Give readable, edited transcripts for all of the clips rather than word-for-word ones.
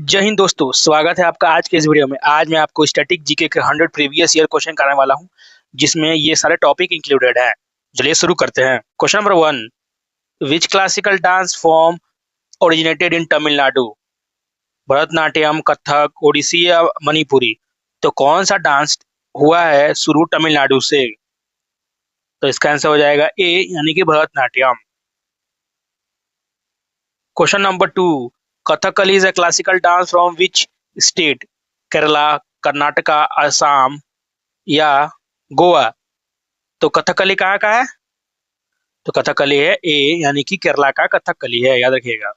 जय हिंद दोस्तों, स्वागत है आपका आज के इस वीडियो में। आज मैं आपको स्टैटिक जीके के 100 प्रीवियस ईयर क्वेश्चन कराने वाला हूं, जिसमें ये सारे टॉपिक इंक्लूडेड हैं। चलिए शुरू करते हैं। Question number 1, which classical dance form originated in Tamil Nadu? Bharatanatyam, Kathak, Odissi या मणिपुरी? तो कौन सा डांस हुआ है शुरू तमिलनाडु से? तो इसका आंसर हो जाएगा ए, यानी कि Bharatanatyam. Question number 2, Kathakali is a classical dance from which state? Kerala, Karnataka, Assam या गोवा? तो कथकली कहाँ का है? तो कथकली है ए, यानी कि केरला का कथकली है, याद रखिएगा।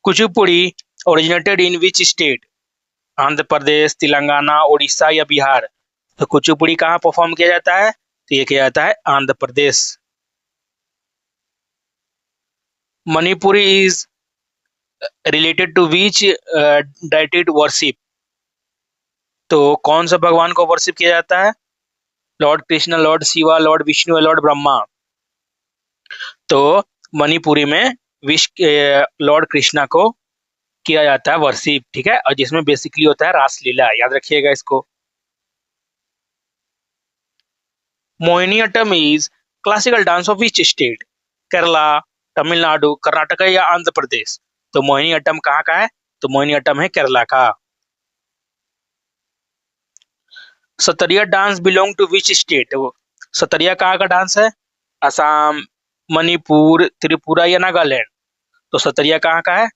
Kuchipudi originated in which state? Andhra Pradesh, Telangana, Orissa या बिहार? तो कुचिपुड़ी कहाँ परफॉर्म किया जाता है? तो ये किया जाता है Andhra Pradesh. Manipuri is related to which deity worship? तो कौन सा भगवान को वर्शिप किया जाता है? Lord Krishna, lord Shiva, lord Vishnu या लॉर्ड ब्रह्मा? तो मणिपुरी में लॉर्ड कृष्णा को किया जाता है वर्शिप, ठीक है, और जिसमें बेसिकली होता है रासलीला, याद रखिएगा इसको। Mohiniyattam is classical dance of which state? Kerala, Tamil Nadu, Karnataka या आंध्र प्रदेश? तो मोहिनीअट्टम कहाँ का है? तो मोहिनीअट्टम है केरला का। Sattriya dance belong to which state? Sattriya कहाँ का डांस है? असम, मणिपुर, त्रिपुरा या नागालैंड? तो सतरिया कहाँ का है?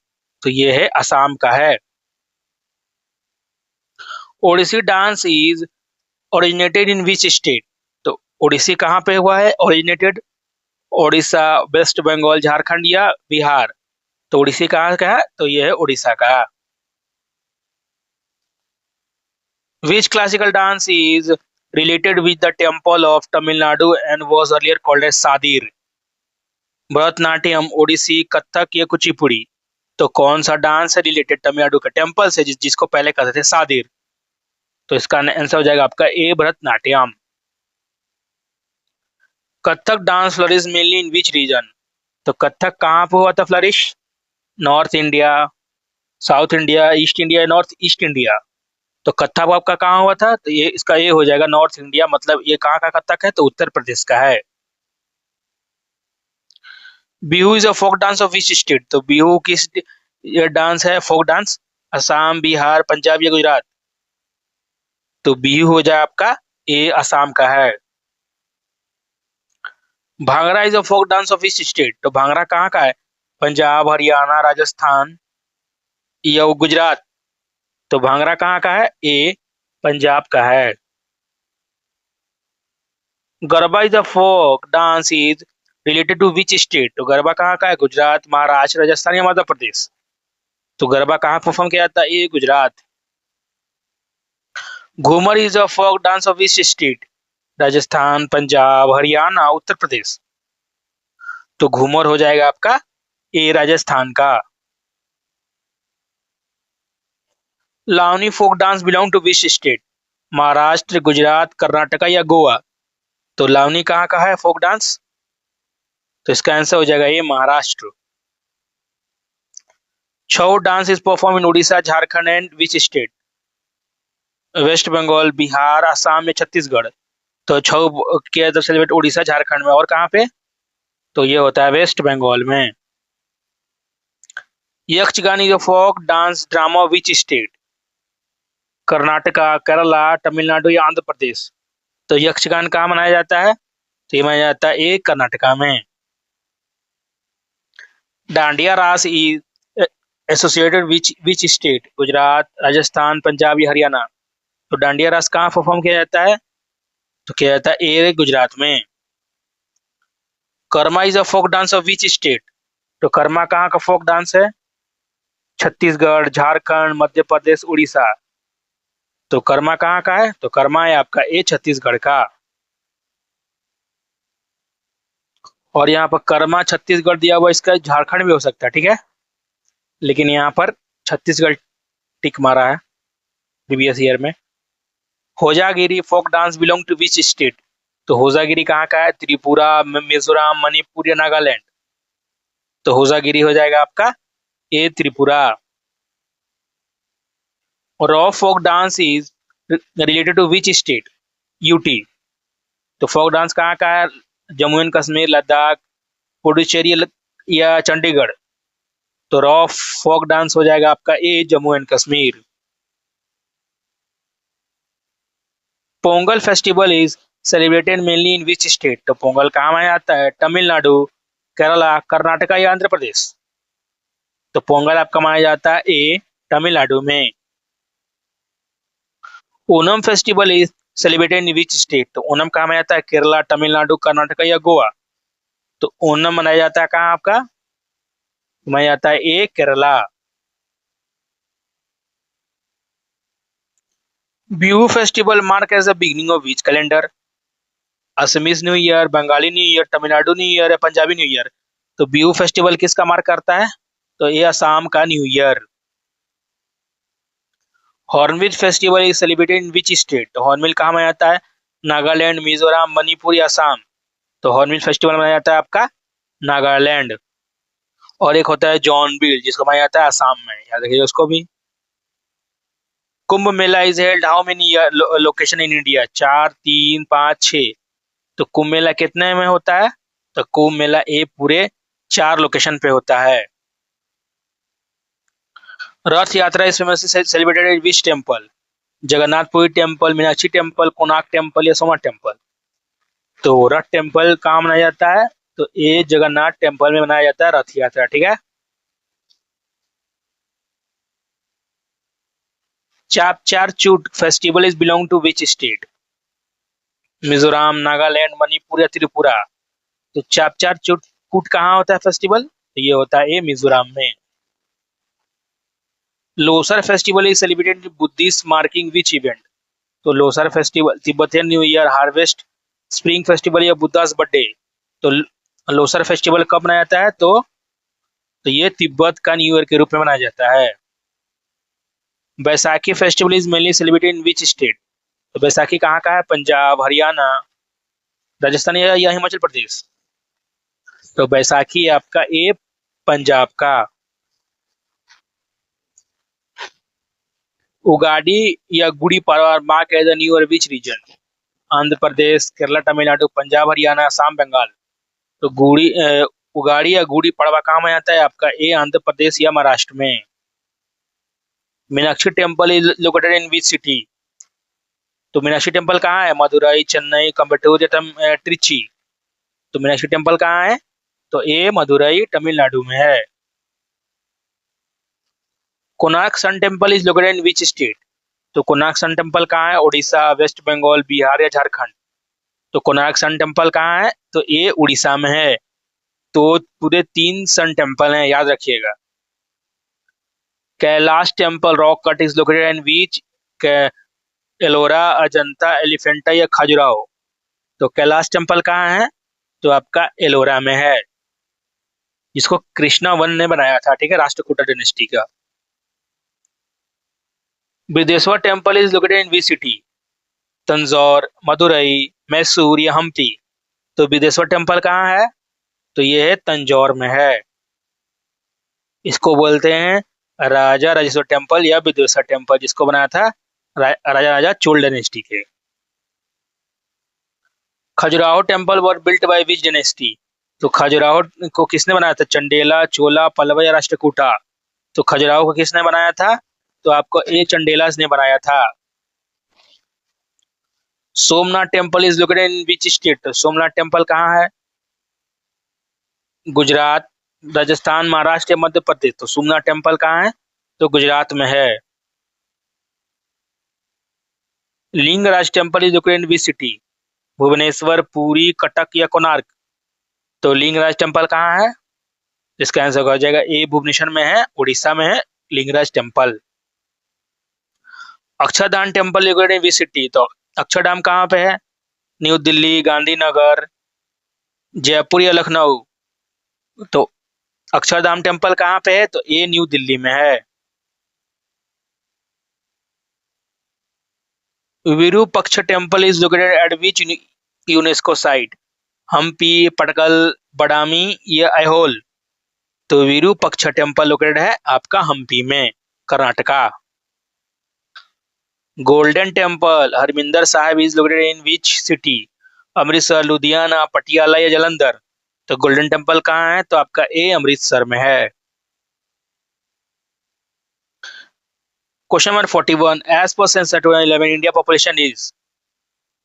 तो ये है असम का है। Odissi dance is originated in which state? तो ओडिसी कहाँ पे हुआ है ओरिजिनेटेड? ओडिशा, वेस्ट बंगाल, झारखंड या बिहार? तो ओडिसी कहाँ का है? तो ये है उड़ीसा का। Which classical dance is related with the temple of Tamil Nadu and was earlier called as Sadir? Bharatanatyam, Odissi, Kathak या कुचिपुड़ी? तो कौन सा डांस है रिलेटेड तमिलनाडु के टेम्पल से, जिसको पहले कहते थे सादिर? तो इसका आंसर हो जाएगा आपका A, Bharatanatyam. Kathak dance flourish mainly in which region? तो कथक कहाँ पे हुआ था flourish? North India, south India, east India, north east India? तो कथक आपका कहाँ हुआ था? तो ये इसका ये हो जाएगा नॉर्थ इंडिया, मतलब ये कहाँ का कथक है? तो उत्तर प्रदेश का है। Bihu is a folk dance of which state? तो बिहू किस ये डांस है, फोक डांस? असम, बिहार, पंजाब या गुजरात? तो बिहू हो जाए आपका ए, असम का है। Bhangra is a folk dance of which state? तो भांगड़ा कहाँ का है? पंजाब, हरियाणा, राजस्थान या गुजरात? तो भांगड़ा कहाँ का है? ए, पंजाब का है। Garba is a folk dance is related to which state? तो गरबा कहाँ का है? गुजरात, महाराष्ट्र, राजस्थान या मध्य प्रदेश? तो गरबा कहाँ परफॉर्म किया जाता है? A, Gujarat. Ghoomar is a folk dance of which state? Rajasthan, Punjab, Haryana, Uttar Pradesh? तो घूमर हो जाएगा आपका ए, राजस्थान का। Lavani folk dance belong to which state? Maharashtra, Gujarat, Karnataka या गोवा? तो लावनी कहाँ का है फोक डांस? तो इसका आंसर हो जाएगा ये, Maharashtra. Chhau dance is perform in Orissa, Jharkhand and which state? West Bengal, Bihar, Assam या छत्तीसगढ़? तो छऊ के जब सेलिब्रेट उड़ीसा, झारखंड में, और कहाँ पे? तो ये होता है वेस्ट बंगाल में। Yakshagana is a folk dance drama which state? Karnataka, Kerala, Tamil Nadu या आंध्र प्रदेश? तो यक्षगान कहाँ मनाया जाता है? तो ये मनाया जाता है ए, कर्नाटका में। डांडिया रास is associated which state? Gujarat, Rajasthan, Punjab या हरियाणा? तो डांडिया रास कहाँ परफॉर्म किया जाता है? तो किया जाता है ए, गुजरात में। Karma is a folk dance of which state? तो कर्मा कहाँ का फोक डांस है? छत्तीसगढ़, झारखंड, मध्य प्रदेश, उड़ीसा? तो कर्मा कहाँ का है? तो कर्मा है आपका ए, छत्तीसगढ़ का। और यहाँ पर कर्मा छत्तीसगढ़ दिया हुआ, इसका झारखंड भी हो सकता है, ठीक है, लेकिन यहाँ पर छत्तीसगढ़ टिक मारा है प्रीवियस ईयर में। Hojagiri folk dance belong to which state? तो होजागिरी कहाँ का है? त्रिपुरा, मिजोरम, मणिपुर या नागालैंड? तो होजागिरी हो जाएगा आपका A, Tripura. Rauf folk dance is related to which state? UT. तो फोक डांस कहाँ का है? जम्मू एंड कश्मीर, लद्दाख, पुडुचेरी या चंडीगढ़? तो रॉ फोक डांस हो जाएगा आपका A, Jammu and Kashmir. Pongal festival is celebrated mainly in which state? तो पोंगल कहाँ मनाया जाता है? तमिलनाडु, केरला, कर्नाटका या आंध्र प्रदेश? तो पोंगल आपका मनाया जाता है ए, तमिलनाडु में। Onam festival is celebrated in which state? तो ओनम कहाँ मनाया जाता है? केरला, तमिलनाडु, कर्नाटका या गोवा? तो ओनम मनाया जाता है कहाँ आपका? मनाया जाता है A, Kerala. Bihu festival mark as the beginning of which calendar? Assamese new year, Bengali new year, Tamil Nadu new year या पंजाबी न्यू ईयर? तो बिहू फेस्टिवल किसका मार्क करता है? तो ये असम का new year. Hornbill festival is celebrated in which state? तो हॉर्नबिल कहाँ मनाया जाता है? नागालैंड, मिजोरम, मणिपुर या असम? तो हॉर्नबिल फेस्टिवल मनाया जाता है आपका नागालैंड। और एक होता है जॉनबिल, जिसको मनाया जाता है असम में, याद रखिएगा उसको भी। Kumbh Mela is held how many location in India? 4, 3, 5, 6? तो कुंभ मेला कितने में होता है? तो कुंभ मेला ए पूरे 4 लोकेशन पे होता है। Rath Yatra is famous celebrated in which temple? Jagannath Puri temple, Meenakshi temple, Konark temple या सोमनाथ टेम्पल? तो रथ टेम्पल कहाँ मनाया जाता है? तो ये जगन्नाथ टेम्पल में मनाया जाता है रथ यात्रा, ठीक है। Chapchar Kut festival is belong to which state? Mizoram, Nagaland, Manipur या त्रिपुरा? तो चापचार चूट कूट कहाँ होता है फेस्टिवल? तो ये होता है ये मिजोरम में। Losar festival is celebrated Buddhist marking which event? तो Losar festival, Tibetan new year, harvest, spring festival या बुद्धास बर्थडे? तो लोसर फेस्टिवल कब मनाया जाता है? तो ये तिब्बत का न्यू ईयर के रूप में मनाया जाता है। Baisakhi festival is mainly celebrated in which state? तो बैसाखी कहाँ का है? पंजाब, हरियाणा, राजस्थान या हिमाचल प्रदेश? तो बैसाखी आपका ए, पंजाब का। उगाड़ी या Gudi Padwa mark as a new year which region? Andhra Pradesh, Kerala, Tamil Nadu, Punjab, Haryana, Assam, Bengal? तो उगाड़ी या गुड़ी पड़वा कहाँ में आता है आपका? ए, आंध्र प्रदेश या महाराष्ट्र में। Meenakshi temple is located in which city? तो मीनाक्षी टेम्पल कहाँ है? मदुरई, चेन्नई, कोयम्बटूर या ट्रिची? तो मीनाक्षी टेम्पल कहाँ है? तो ए, मदुरई, तमिलनाडु में है। Konark sun temple is located in which state? तो कोणार्क सन टेम्पल कहाँ है? उड़ीसा, वेस्ट बंगाल, बिहार या झारखंड? तो कोणार्क सन टेम्पल कहाँ है? तो ये उड़ीसा में है। तो पूरे 3 सन टेम्पल हैं, याद रखिएगा। Kailash temple rock cut is located in which? Ellora, Ajanta, Elephanta या खजुराहो? तो कैलाश टेम्पल कहाँ है? तो आपका एलोरा में है, जिसको कृष्णा वन ने बनाया था, ठीक है, राष्ट्रकूटा डायनेस्टी का। Bideshwar temple is located in which city? Tanjore, Madurai, Mysore या हम्पी? तो बिदेश्वर टेम्पल कहाँ है? तो ये है तंजौर में है। इसको बोलते हैं राजा राजेश्वर टेम्पल या बिदेश्वर टेम्पल, जिसको बनाया था राजा राजा चोल डायनेस्टी के। Khajuraho temple were built by which dynasty? तो खजुराहो को किसने बनाया था? चंडेला, चोला, पल्लव या राष्ट्रकूटा? तो खजुराहो को किसने बनाया था? तो आपको ए, चंडेलास ने बनाया था। Somnath temple is located in which state? तो सोमनाथ टेम्पल कहाँ है? गुजरात, राजस्थान, महाराष्ट्र या मध्य प्रदेश? तो सोमनाथ टेम्पल कहाँ है? तो गुजरात में है। Lingaraj temple is located in which city? Bhubaneswar, Puri, Cuttack या कोणार्क? तो लिंगराज टेम्पल कहाँ है? इसका आंसर हो जाएगा ए, भुवनेश्वर में है, उड़ीसा में है Lingaraj temple. Akshardham temple located in which city? तो अक्षरधाम कहाँ पे है? न्यू दिल्ली, गांधीनगर, जयपुर या लखनऊ? तो अक्षरधाम टेम्पल कहाँ पे है? तो ये न्यू दिल्ली में है। Virupaksha temple is located at which UNESCO site? Hampi, Pattadakal, Badami या ऐहोल? तो विरूपक्ष टेम्पल लोकेटेड है आपका हम्पी में, Karnataka. Golden temple Harmandir Sahib is located in which city? Amritsar, Ludhiana, Patiala या जालंधर? तो गोल्डन टेम्पल कहाँ है? तो आपका ए अमृतसर में है। Question number 41, as per census 2011 India population is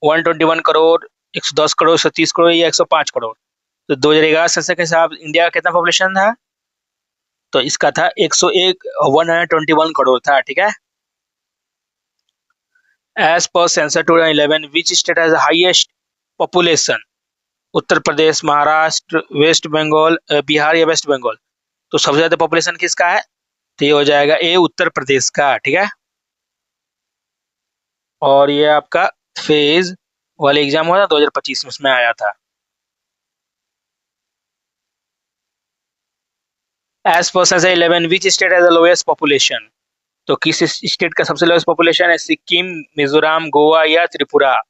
121 crore, 110 crore, 130 crore या 105 करोड़? तो 2011 सेंसस के हिसाब इंडिया का कितना पॉपुलेशन था? तो इसका था 101, 121 करोड़ था, ठीक है। As per census 2011 which state has highest population? Uttar Pradesh, Maharashtra, West Bengal, Bihar या वेस्ट बंगाल? तो सबसे ज्यादा पॉपुलेशन किसका है? तो ये हो जाएगा ए उत्तर प्रदेश का, ठीक है। और ये आपका फेज वाले एग्जाम हुआ था 2025 में, उसमें आया था। As per census 11 which state has the lowest population? तो किस स्टेट का सबसे लोएस्ट पॉपुलेशन है? सिक्किम, मिजोरम, गोवा या त्रिपुरा?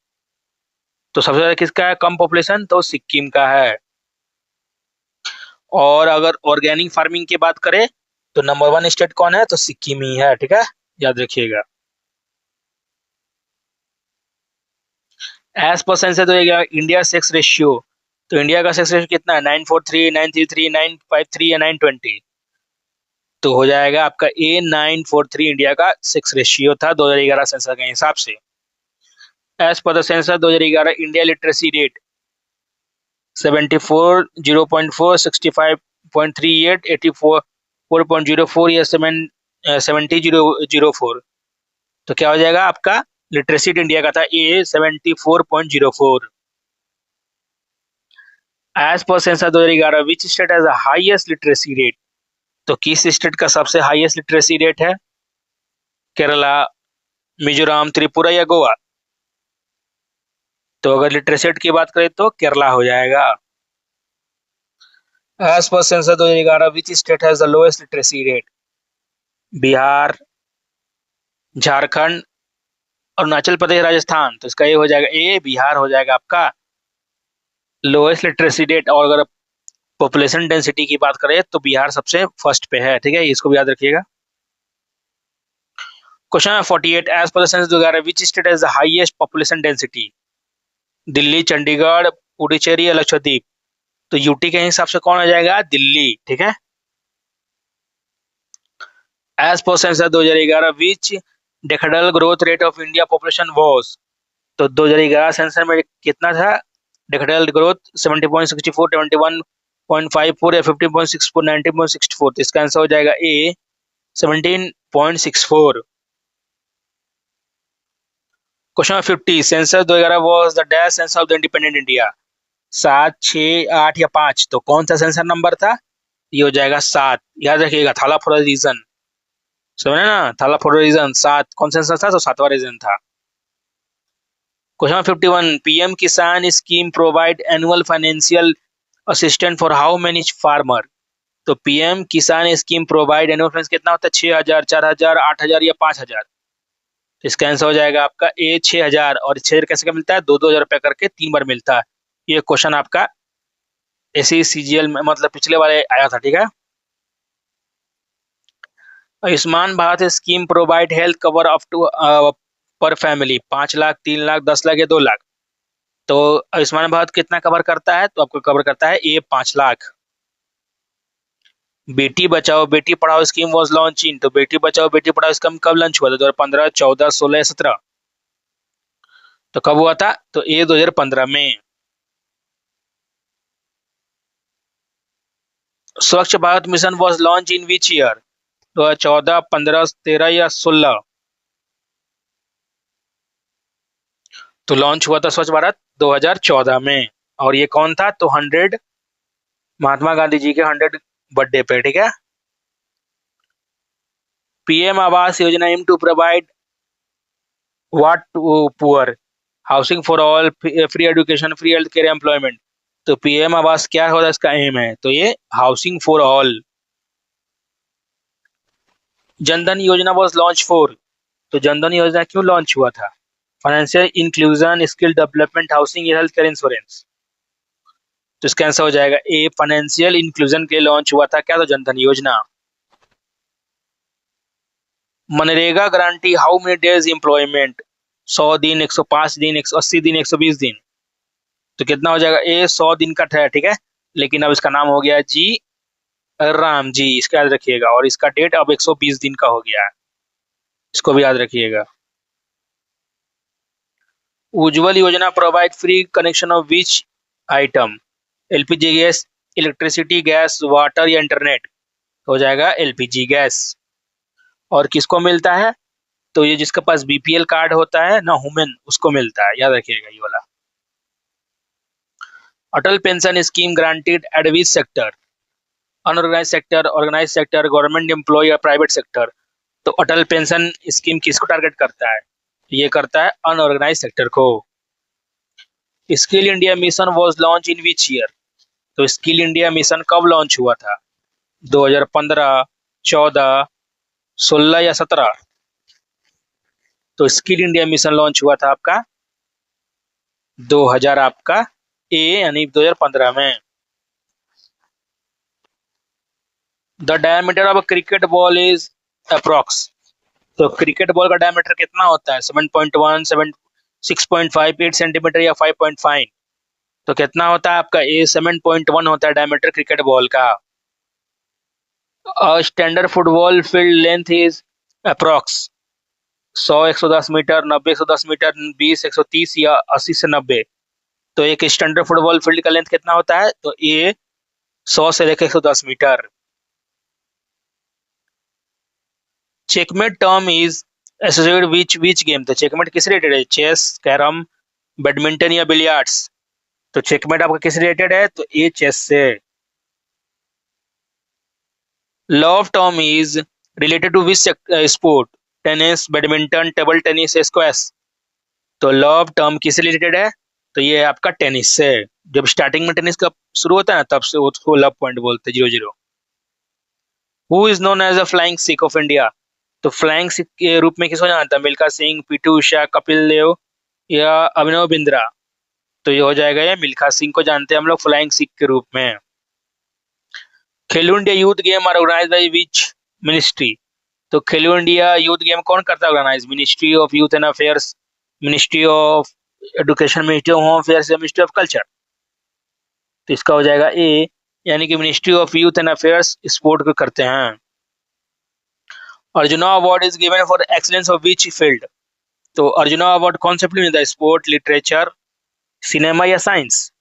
तो सबसे ज्यादा किसका है कम पॉपुलेशन? तो सिक्किम का है। और अगर ऑर्गेनिक फार्मिंग की बात करें तो नंबर 1 स्टेट कौन है? तो सिक्किम ही है, ठीक है, याद रखिएगा। एज पर सेंसस तो इंडिया सेक्स रेशियो, तो इंडिया का सेक्स रेशियो कितना है? 943, 933, 953 या 920? तो हो जाएगा आपका ए 943 इंडिया का सेक्स रेशियो था 2011 सेंसस के हिसाब से। As per the census 2011 India literacy rate 74, 0.4, 65.38, 84, 4.04 या 70.04? तो क्या हो जाएगा आपका? लिटरेसी रेट इंडिया का था A 74.04। As per census 2011 which state has the highest literacy rate? तो किस स्टेट का सबसे हाईएस्ट लिटरेसी रेट है? केरला, मिजोरम, त्रिपुरा या गोवा? तो अगर लिटरेसी रेट की बात करें तो केरला हो जाएगा। As per census 2011 which state has the lowest literacy rate? Bihar, Jharkhand, Arunachal Pradesh, Rajasthan? तो इसका ये हो जाएगा ए बिहार हो जाएगा आपका लोएस्ट लिटरेसी रेट। और अगर पॉपुलेशन डेंसिटी की बात करें तो बिहार सबसे फर्स्ट पे है, ठीक है, इसको भी याद रखिएगा। Question number 48, as per census 2011 which state has the highest population density? Delhi, Chandigarh, Puducherry या लक्षद्वीप? तो यूटी के हिसाब से कौन आ जाएगा? दिल्ली, ठीक है। As per census 2011 which decadal growth rate of India population was? तो 2011 सेंसस में कितना था डेकेडल ग्रोथ? 70.64, 71.54 या 50.64, 90.64? तो इसका आंसर हो जाएगा ए 17.64। Question number 50, census 2011 was the dash census of the independent India? 7, 6, 8 या 5? तो कौन सा सेंसर नंबर था? ये हो जाएगा 7, याद रखिएगा, थाला फॉर रीजन, समझे ना, थाला फॉर रीजन 7 कौन सा सेंसर था? तो 7वां रीजन था। क्वेश्चन नंबर 51, पीएम किसान scheme provide annual financial assistant for how many farmer? तो पीएम किसान स्कीम प्रोवाइड एनुअल फाइनेंस कितना होता है? 6,000, 4,000, 8,000 या 5,000? तो इसका आंसर हो जाएगा आपका ए 6,000। और 6,000 कैसे का मिलता है? 2-2 हजार रुपए करके 3 बार मिलता है। ये क्वेश्चन आपका ऐसे सीजीएल में मतलब पिछले वाले आया था, ठीक है। Ayushman Bharat scheme provide health cover up to per family 5 lakh, 3 lakh, 10 lakh या 2 लाख? तो आयुष्मान भारत कितना कवर करता है? तो आपको कवर करता है ये 5 lakh. Beti Bachao Beti Padhao scheme was launch इन? तो बेटी बचाओ बेटी पढ़ाओ स्कीम कब लॉन्च हुआ था? 2015, 14, 16 या 17? तो कब हुआ था? तो ये 2015 में। स्वच्छ Bharat mission was launch in which year? 2014, 15, 13 या 16? तो लॉन्च हुआ था स्वच्छ भारत 2014 में। और ये कौन था? तो 100 महात्मा गांधी जी के 100 बर्थडे पे, ठीक है। PM Awas Yojana aim to provide what to poor? Housing for all, free education, free health care, employment? तो पीएम आवास क्या होगा इसका एम है? तो ये हाउसिंग फॉर ऑल। जनधन योजना वाज लॉन्च फॉर? तो जनधन योजना क्यों लॉन्च हुआ था? Financial inclusion, skill development, housing या हेल्थ केयर इंश्योरेंस? तो इसका आंसर हो जाएगा ए फाइनेंशियल इंक्लूजन के लिए लॉन्च हुआ था क्या? तो जनधन योजना। MNREGA guarantee how many days employment, 100 दिन, 105 दिन, 180 दिन, 120 दिन। तो कितना हो जाएगा, ए 100 दिन का था, ठीक है, लेकिन अब इसका नाम हो गया जी राम जी, इसका याद रखिएगा। और इसका डेट अब 120 दिन का हो गया है, इसको भी याद रखिएगा। उज्ज्वल योजना provide free connection of which item, LPG gas, electricity gas, water या इंटरनेट। हो जाएगा एलपीजी गैस। और किसको मिलता है, तो ये जिसके पास बीपीएल कार्ड होता है ना, वुमेन, उसको मिलता है, याद रखिएगा ये वाला। Atal pension scheme granted at which sector, unorganise sector, organise sector, government employ या प्राइवेट सेक्टर। तो अटल पेंशन स्कीम किसको टारगेट करता है, ये करता है अनऑर्गेनाइज सेक्टर को। Skill India mission was launch in which year, तो स्किल इंडिया मिशन कब लॉन्च हुआ था, 2015, 14, 16 या 17। तो स्किल इंडिया मिशन लॉन्च हुआ था आपका 2000 आपका ए यानी 2015 में। The diameter of a cricket ball is approx, तो क्रिकेट बॉल का डायमीटर कितना होता है, 7.1, 7, 6.5, 8 सेंटीमीटर या 5.5। तो कितना होता है आपका, ए 7.1 होता है डायमीटर क्रिकेट बॉल का। Standard football field length is approx 100, 110 metre, 90, 110 metre, 20, 130 या 80 से 90। तो एक स्टैंडर्ड फुटबॉल फील्ड का लेंथ कितना होता है, तो ये 100 से लेकर 110 metre. Checkmate term is associated which game, तो चेकमेट किस रिलेटेड है, चेस, कैरम, बैडमिंटन या बिलियर्ड्स। तो चेकमेट आपका किस रिलेटेड है, तो ये चेस से। Law of term is related to which sport, tennis, badminton, table tennis, squash. तो लॉ ऑफ टर्म किस रिलेटेड है, तो ये आपका टेनिस से। जब स्टार्टिंग में टेनिस का शुरू होता है ना, तब से उसको लव पॉइंट बोलते हैं, 0-0। Who is known as a flying Sikh of India, तो फ्लाइंग सिख के रूप में किसको जानता है, मिल्खा सिंह, पीटी उषा, कपिल देव या अभिनव बिंद्रा। तो ये हो जाएगा, ये मिल्खा सिंह को जानते हैं हम लोग फ्लाइंग सिख के रूप में। Khelo India youth game are organise by which ministry, तो खेलो इंडिया यूथ गेम कौन करता है organise, ministry of youth and affairs, ministry of education, ministry of home affairs या मिनिस्ट्री ऑफ कल्चर। तो इसका हो जाएगा ए, यानी कि ministry of youth and affairs sport को करते हैं। Arjuna award is given for excellence of which field, तो अर्जुना अवार्ड कौन से फील्ड में मिलता है, स्पोर्ट, लिटरेचर, सिनेमा या साइंस।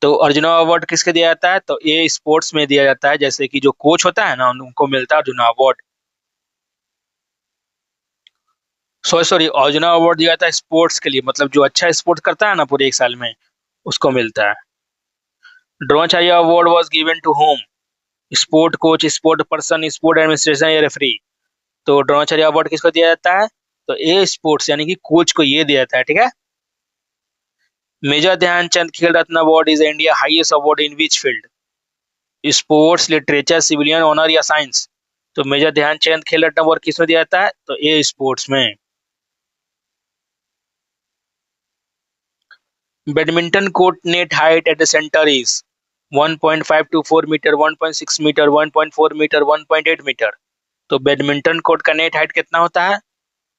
तो अर्जुना अवार्ड किसके दिया जाता है, तो ये स्पोर्ट्स में दिया जाता है, जैसे कि जो कोच होता है ना, उनको मिलता है arjuna award. Sorry sorry, arjuna award दिया जाता है स्पोर्ट्स के लिए, मतलब जो अच्छा स्पोर्ट्स करता है ना पूरे एक साल में, उसको मिलता है। Dronacharya award was given to home, sport coach, sport person, sport administration या रेफरी। तो द्रोणाचार्य अवार्ड किसको दिया जाता है, तो ए स्पोर्ट्स यानी कि कोच को ये दिया जाता है, ठीक है। Major Dhyanchand Khel Ratna award is India highest award in which field, sports, literature, civilian honour या साइंस। तो मेजर ध्यानचंद खेल रत्न अवार्ड किसमें दिया जाता है, तो ए स्पोर्ट्स में। Badminton court net height at the centre is 1.524 metre, 1.6 metre, 1.4 metre, 1.8 metre. तो बैडमिंटन कोर्ट का नेट हाइट कितना होता है,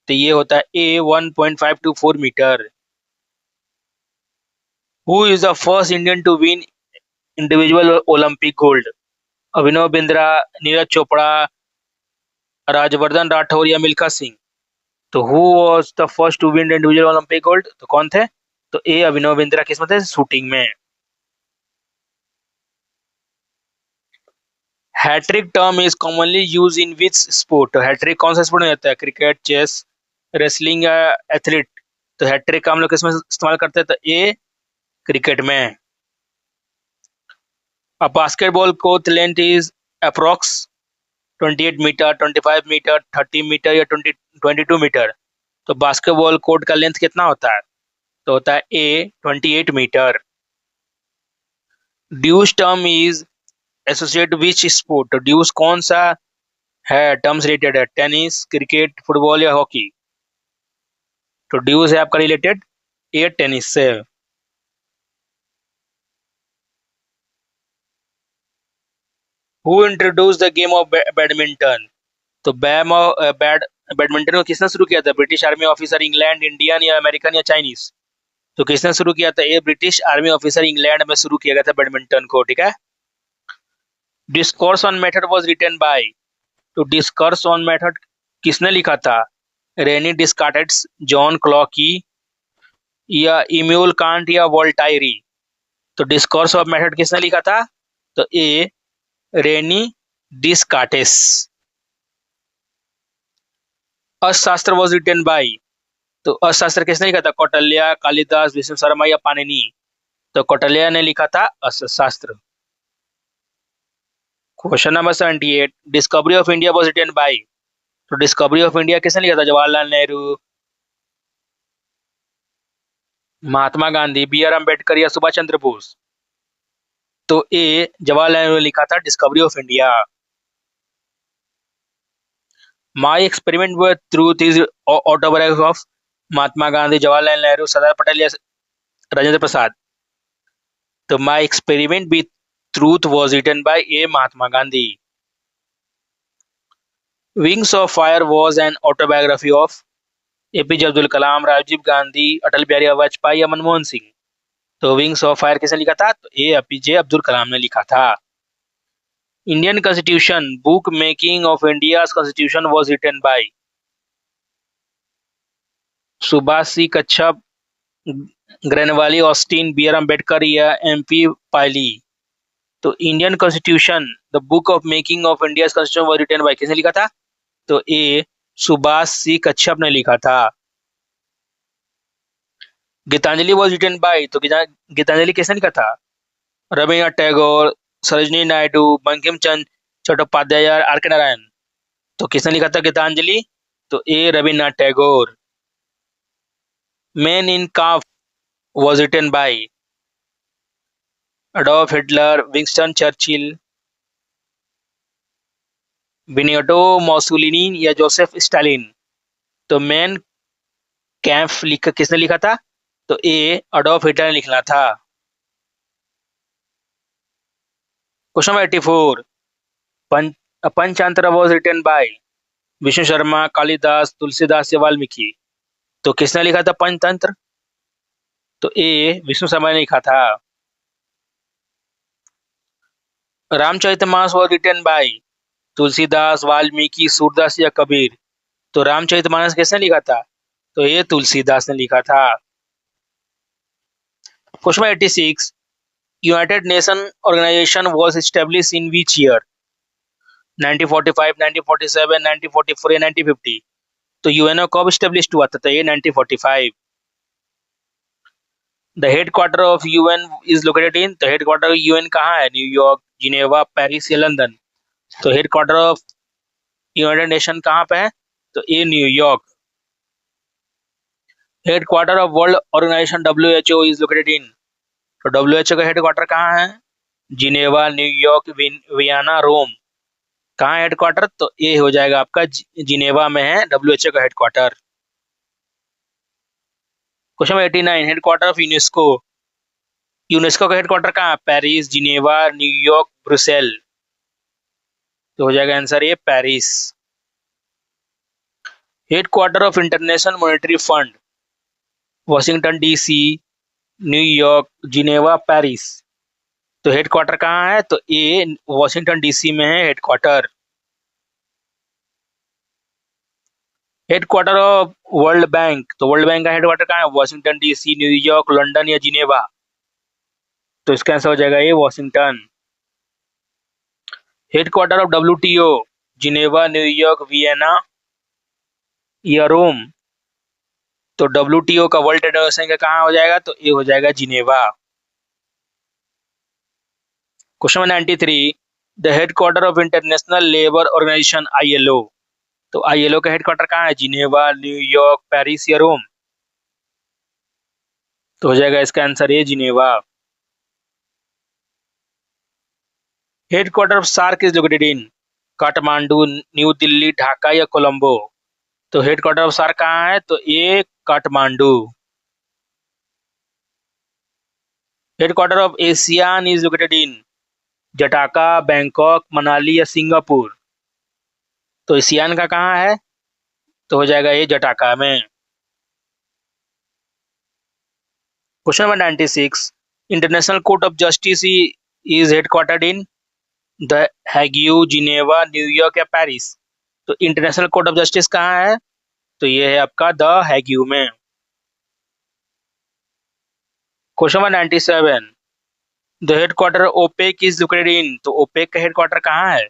तो ये होता है A 1.524 metre. Who is the first Indian to win individual Olympic gold, Abhinav Bindra, Neeraj Chopra, Rajyavardhan Rathore या मिल्खा सिंह। तो who was the first to win individual Olympic gold, तो कौन थे, तो ए अभिनव बिंद्रा, किसमें थे, शूटिंग में। Hattrick term is commonly use in which sport, तो हैट्रिक कौन सा स्पोर्ट में होता है, क्रिकेट, चेस, रेसलिंग या एथलीट। तो हैट्रिक का हम लोग किसमें इस्तेमाल करते हैं, तो ए क्रिकेट में। A basketball court length is approx 28 metre, 25 metre, 30 metre या 22 मीटर। तो बास्केटबॉल कोर्ट का लेंथ कितना होता है, तो होता है A 28 metre. Deuce term is associate which sport, तो ड्यूस कौन सा है टर्म्स रिलेटेड है, टेनिस, क्रिकेट, फुटबॉल या हॉकी। तो ड्यूस है आपका रिलेटेड ए टेनिस से। Who introduce the game of badminton, तो बैडमिंटन को किसने शुरू किया था? British army officer, England, Indian या अमेरिकन या चाइनीज? तो किसने शुरू किया था? ये ब्रिटिश आर्मी ऑफिसर, इंग्लैंड में शुरू किया गया था बैडमिंटन को। ठीक है। Discourse on method was written by, तो डिस्कोर्स ऑन मेथड किसने लिखा था? रेनी डिस्कार्टेस, जॉन क्लॉकी या इम्यूल कांट या वोल्टायरी? तो डिस्कोर्स ऑफ मेथड किसने लिखा था? तो ए रेनी डिस्कार्टेस। अर्थशास्त्र वाज रिटन बाय, तो अर्थशास्त्र किसने लिखा था? कौटिल्य, कालिदास, विष्णु शर्मा या पाणिनि? तो कौटिल्य ने लिखा था Arthashastra. Question number 78, discovery of India was written by, तो डिस्कवरी ऑफ इंडिया किसने लिखा था? जवाहरलाल नेहरू, महात्मा गांधी, बी आर अम्बेडकर या सुभाष चंद्र बोस? तो ए जवाहरलाल नेहरू ने लिखा था discovery of India. My experiment with truth is autobiography of Mahatma Gandhi, Jawaharlal Nehru, Sardar Patel या राजेंद्र प्रसाद? तो my experiment with truth was written by A Mahatma Gandhi. Wings of fire was an autobiography of APJ Abdul Kalam, Rajiv Gandhi, Atal Bihari Vajpayee या मनमोहन सिंह? तो विंग्स ऑफ फायर किसने लिखा था? तो ए एपीजे अब्दुल कलाम ने लिखा था। Indian constitution book making of India constitution was written by Subhash C Kashyap, Granville Austin, B R Ambedkar या एमपी पायली? तो Indian constitution the book of making of India constitution was written by किसने लिखा था? तो ए सुभाष सी कच्छप ने लिखा था। गीतांजलि वॉज रिटन बाय, तो गीतांजलि किसने लिखा था? Rabindranath Tagore, Sarojini Naidu, Bankim Chandra Chattopadhyay, R K Narayan? तो किसने लिखा था गीतांजलि? तो A Rabindranath Tagore. Mein in Kampf was written by Adolf Hitler, Winston Churchill, Benito Mussolini या जोसेफ स्टालिन? तो मैन कैंफ किसने लिखा था? तो ए अडोल्फ हिटलर ने लिखना था। Question number 84, Panchatantra was written by Vishnu Sharma, Kalidas, Tulsidas या वाल्मीकि? तो किसने लिखा था पंचतंत्र? तो ए विष्णु शर्मा ने लिखा था। Ramcharitmanas was written by Tulsidas, Valmiki, Surdas या कबीर? तो रामचरितमानस किसने लिखा था? तो ये तुलसीदास ने लिखा था। Question number 86, United Nation Organisation was established in which year? 1945, 1947, 1944 या 1950? तो यूएनओ कब एस्टैब्लिश्ड हुआ था? तो ये 1945। The headquarter of UN is located in, तो हेडक्वार्टर यूएन कहाँ है? न्यूयॉर्क, जिनेवा, पेरिस या लंदन? तो हेडक्वार्टर ऑफ यूनाइटेड नेशन कहाँ पे है? तो ये New York. Headquarter of world organisation WHO is located in, तो डब्ल्यूएचओ का हेडक्वार्टर कहाँ है? Geneva, New York, Vienna, Rome? कहाँ है हेडक्वार्टर? तो ये हो जाएगा आपका जिनेवा में है डब्ल्यूएचओ का headquarter. Question 89, headquarter of UNESCO, UNESCO का हेडक्वार्टर कहाँ है? Paris, Geneva, New York, Brussels? तो हो जाएगा आंसर ये Paris. Headquarter of international monetary fund, Washington DC, New York, Geneva, Paris? तो हेडक्वार्टर कहाँ है? तो ये वॉशिंगटन डीसी में है headquarter. Headquarter of world bank, तो वर्ल्ड बैंक का हेडक्वार्टर कहाँ है? वॉशिंगटन डीसी, न्यूयॉर्क, लंदन या जिनेवा? तो इसका आंसर हो जाएगा ये Washington. Headquarter of WTO, Geneva, New York, Vienna या रोम? तो डब्ल्यूटीओ का वर्ल्ड ट्रेड ऑर्गेनाइजेशन का कहाँ हो जाएगा? तो ये हो जाएगा Geneva. Question 93, the headquarter of international labour organisation ILO, तो आईएलओ का हेडक्वार्टर कहाँ है? जिनेवा, न्यूयॉर्क, पेरिस या रोम? तो हो जाएगा इसका आंसर ये Geneva. Headquarter of SAARC is located in, Kathmandu, New Delhi, Dhaka या कोलंबो? तो हेडक्वार्टर ऑफ सार्क कहाँ है? तो ये Kathmandu. Headquarter of ASEAN is located in, जटाका, बैंकॉक, मनाली या सिंगापुर? तो सियान का कहाँ है? तो हो जाएगा ये जटाका में। Question number 96, international court of justice is headquartered in the Hague, Geneva, New York या पेरिस? तो इंटरनेशनल कोर्ट ऑफ जस्टिस कहाँ है? तो ये है आपका द हैग्यू में। Question number 97, the headquarter OPEC is located in, तो ओपेक का हेडक्वार्टर कहाँ है?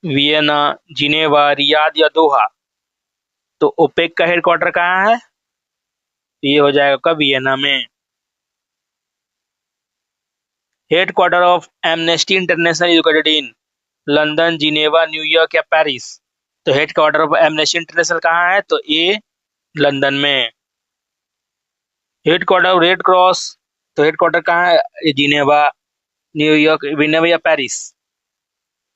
वियना, जिनेवा, रियाद या दोहा? तो ओपेक का हेडक्वार्टर कहाँ है? तो ये हो जाएगा आपका वियना में। Headquarter of amnesty international is located in London, Geneva, New York या पेरिस? तो हेडक्वार्टर ऑफ एमनेस्टी इंटरनेशनल कहाँ है? तो ये लंदन में। हेडक्वार्टर ऑफ रेड क्रॉस, तो हेडक्वार्टर कहाँ है? ये जिनेवा, न्यूयॉर्क, विनेवा या पेरिस?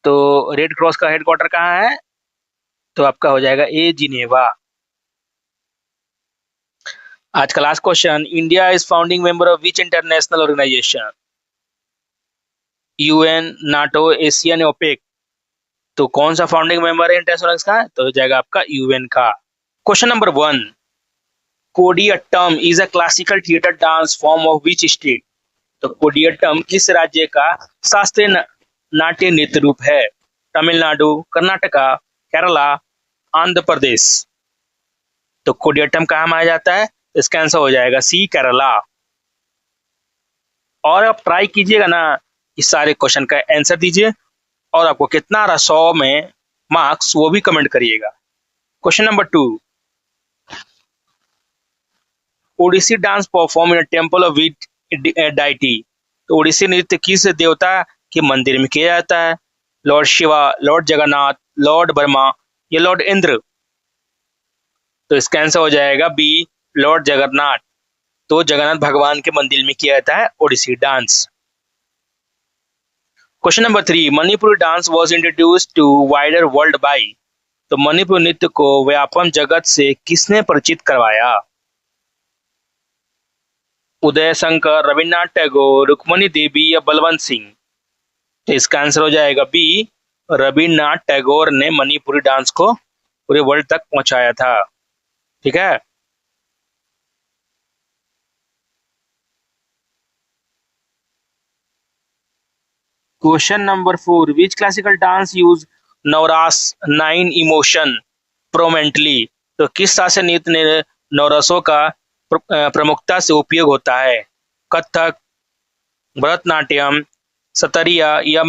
तो रेड क्रॉस का हेडक्वार्टर कहाँ है? तो आपका हो जाएगा ए जिनेवा। आज का last question, India is founding member of which international organisation? UN, NATO, ASEAN, OPEC? तो कौन सा फाउंडिंग मेंबर है इंटरनेशनल का? तो हो जाएगा आपका यूएन का। Question number 1, Koodiyattam is a classical theatre dance form of which state? तो कोडियट्टम किस राज्य का शास्त्रीय नाट्य नृत्य रूप है? तमिलनाडु, कर्नाटका, केरला, आंध्र प्रदेश? तो कोडियट्टम कहाँ माना जाता है? इसका आंसर हो जाएगा सी, केरला। और आप ट्राई कीजिएगा ना, इस सारे क्वेश्चन का आंसर दीजिए और आपको कितना आ रहा 100 में मार्क्स, वो भी कमेंट करिएगा। Question number 2, Odissi dance perform in temple of which deity? तो ओडिसी नृत्य किस देवता के मंदिर में किया जाता है? Lord Shiva, Lord Jagannath, Lord Brahma या लॉर्ड इंद्र? तो इसका आंसर हो जाएगा बी, लॉर्ड जगन्नाथ। तो जगन्नाथ भगवान के मंदिर में किया जाता है Odissi dance. Question number 3, Manipuri dance was introduced to wider world by? तो मणिपुर नृत्य को व्यापक जगत से किसने परिचित करवाया? उदय शंकर, रविन्द्रनाथ टैगोर, रुक्मणी देवी या बलवंत सिंह? तो इसका आंसर हो जाएगा बी, रविन्द्रनाथ टैगोर ने मणिपुरी डांस को पूरे वर्ल्ड तक पहुंचाया था। ठीक है। Question number 4, which classical dance use navras 9 emotion prominently? तो किस शास्त्रीय नृत्य ने नवरसों का प्रमुखता से उपयोग होता है? कथक, भरतनाट्यम, सतरिया या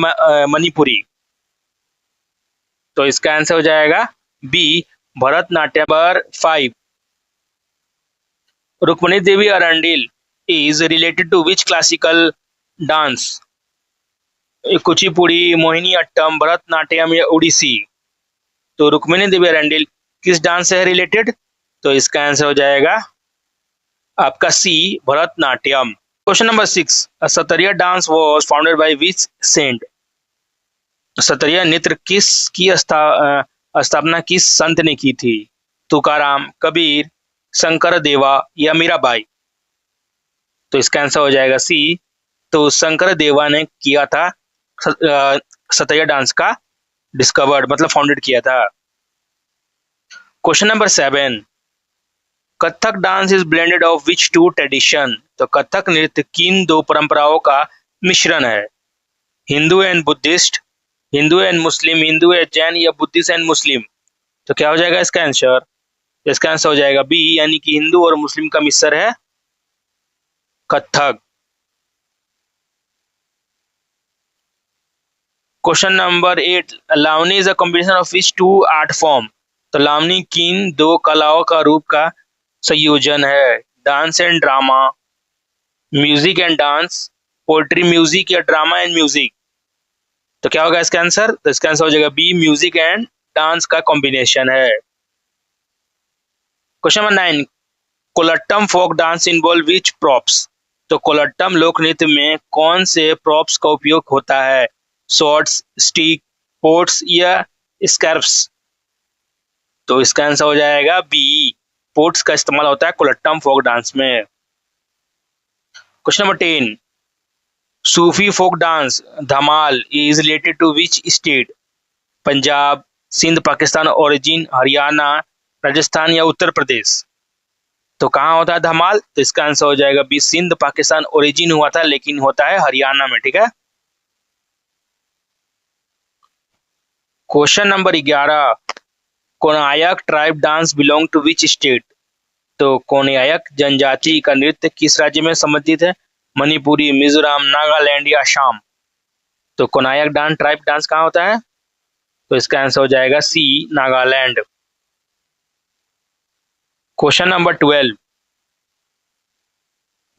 मणिपुरी? तो इसका आंसर हो जाएगा B, Bharatanatyam. Number 5, Rukmini Devi Arundale is related to which classical dance? Kuchipudi, Mohiniyattam, Bharatanatyam या उड़ीसी? तो रुक्मिणी देवी अरंडिल किस डांस से है रिलेटेड? तो इसका आंसर हो जाएगा आपका C, Bharatanatyam. Question number 6, Sattriya dance was founded by which saint? सतरिया नृत्य किस की स्थापना किस संत ने की थी? तुकाराम, कबीर, शंकर देवा या मीराबाई? तो इसका आंसर हो जाएगा सी, तो शंकर देवा ने किया था सतरिया डांस का डिस्कवर्ड, मतलब फाउंडेड किया था। Question number 7, Kathak dance is blended of which two tradition? तो कथक नृत्य किन दो परंपराओं का मिश्रण है? Hindu and Buddhist, Hindu and Muslim, Hindu and Jain या बुद्धिस्ट एंड मुस्लिम? तो क्या हो जाएगा इसका आंसर? इसका आंसर हो जाएगा बी, यानी कि हिंदू और मुस्लिम का मिश्रण है Kathak. Question number 8, Lavani is a combination of which two art form? तो लावनी किन दो कलाओं का रूप का संयोजन है? Dance and drama, music and dance, poetry music या ड्रामा एंड म्यूजिक? तो क्या होगा इसका आंसर? तो इसका आंसर हो जाएगा बी, म्यूजिक एंड डांस का कॉम्बिनेशन है। Question number 9, Kolattam folk dance involve which props? तो कोलट्टम लोक नृत्य में कौन से प्रॉप्स का उपयोग होता है? शॉर्ट्स, स्टिक, पोट्स या स्कैर्फ्स? तो इसका आंसर हो जाएगा बी, पोट्स का इस्तेमाल होता है कोलट्टम फोक डांस में। Question number 10, Sufi folk dance Dhamal is related to which state? Punjab, Sindh Pakistan origin, Haryana, Rajasthan या उत्तर प्रदेश। तो कहाँ होता है धमाल? तो इसका आंसर हो जाएगा बी, सिंध पाकिस्तान ओरिजिन हुआ था, लेकिन होता है हरियाणा में। ठीक है। Question number 11, Konyak tribe dance belong to which state? तो कोनायक जनजाति का नृत्य किस राज्य में संबंधित है? मणिपुरी, मिजोरम, नागालैंड या असम। तो कोनायक डांस ट्राइब डांस कहाँ होता है? तो इसका आंसर हो जाएगा C, Nagaland. Question number 12,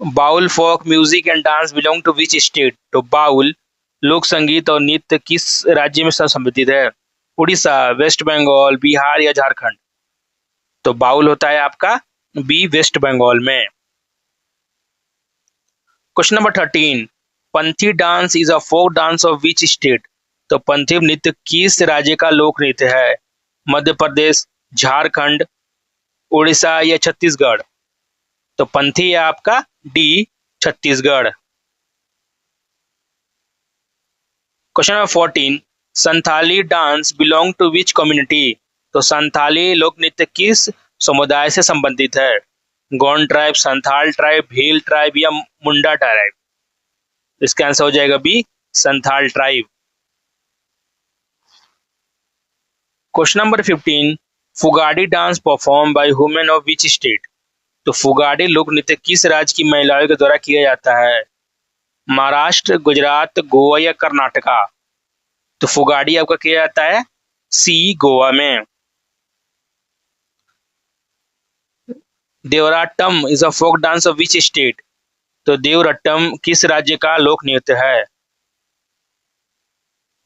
Baul folk music and dance belong to which state? तो बाउल लोक संगीत और नृत्य किस राज्य में संबंधित है? उड़ीसा, वेस्ट बंगाल, बिहार या झारखंड। तो बाउल होता है आपका बी, वेस्ट बंगाल में। Question number 13, Panthi dance is a folk dance of which state? तो पंथी नृत्य किस राज्य का लोक नृत्य है? मध्य प्रदेश, झारखंड, उड़ीसा या छत्तीसगढ़। तो पंथी है आपका D, Chhattisgarh. Question number 14, Santhali dance belong to which community? तो संथाली लोक नृत्य किस समुदाय से संबंधित है? Gond tribe, Santhal tribe, Bhil tribe या मुंडा ट्राइब। इसका आंसर हो जाएगा B, Santhal tribe. Question number 15, Fugdi dance perform by women of which state? तो फुगाड़ी लोक नृत्य किस राज्य की महिलाओं के द्वारा किया जाता है? महाराष्ट्र, गुजरात, गोवा या कर्नाटका। तो फुगाड़ी आपका किया जाता है सी, गोवा में। Devarattam is a folk dance of which state? तो देवरट्टम किस राज्य का लोक नृत्य है?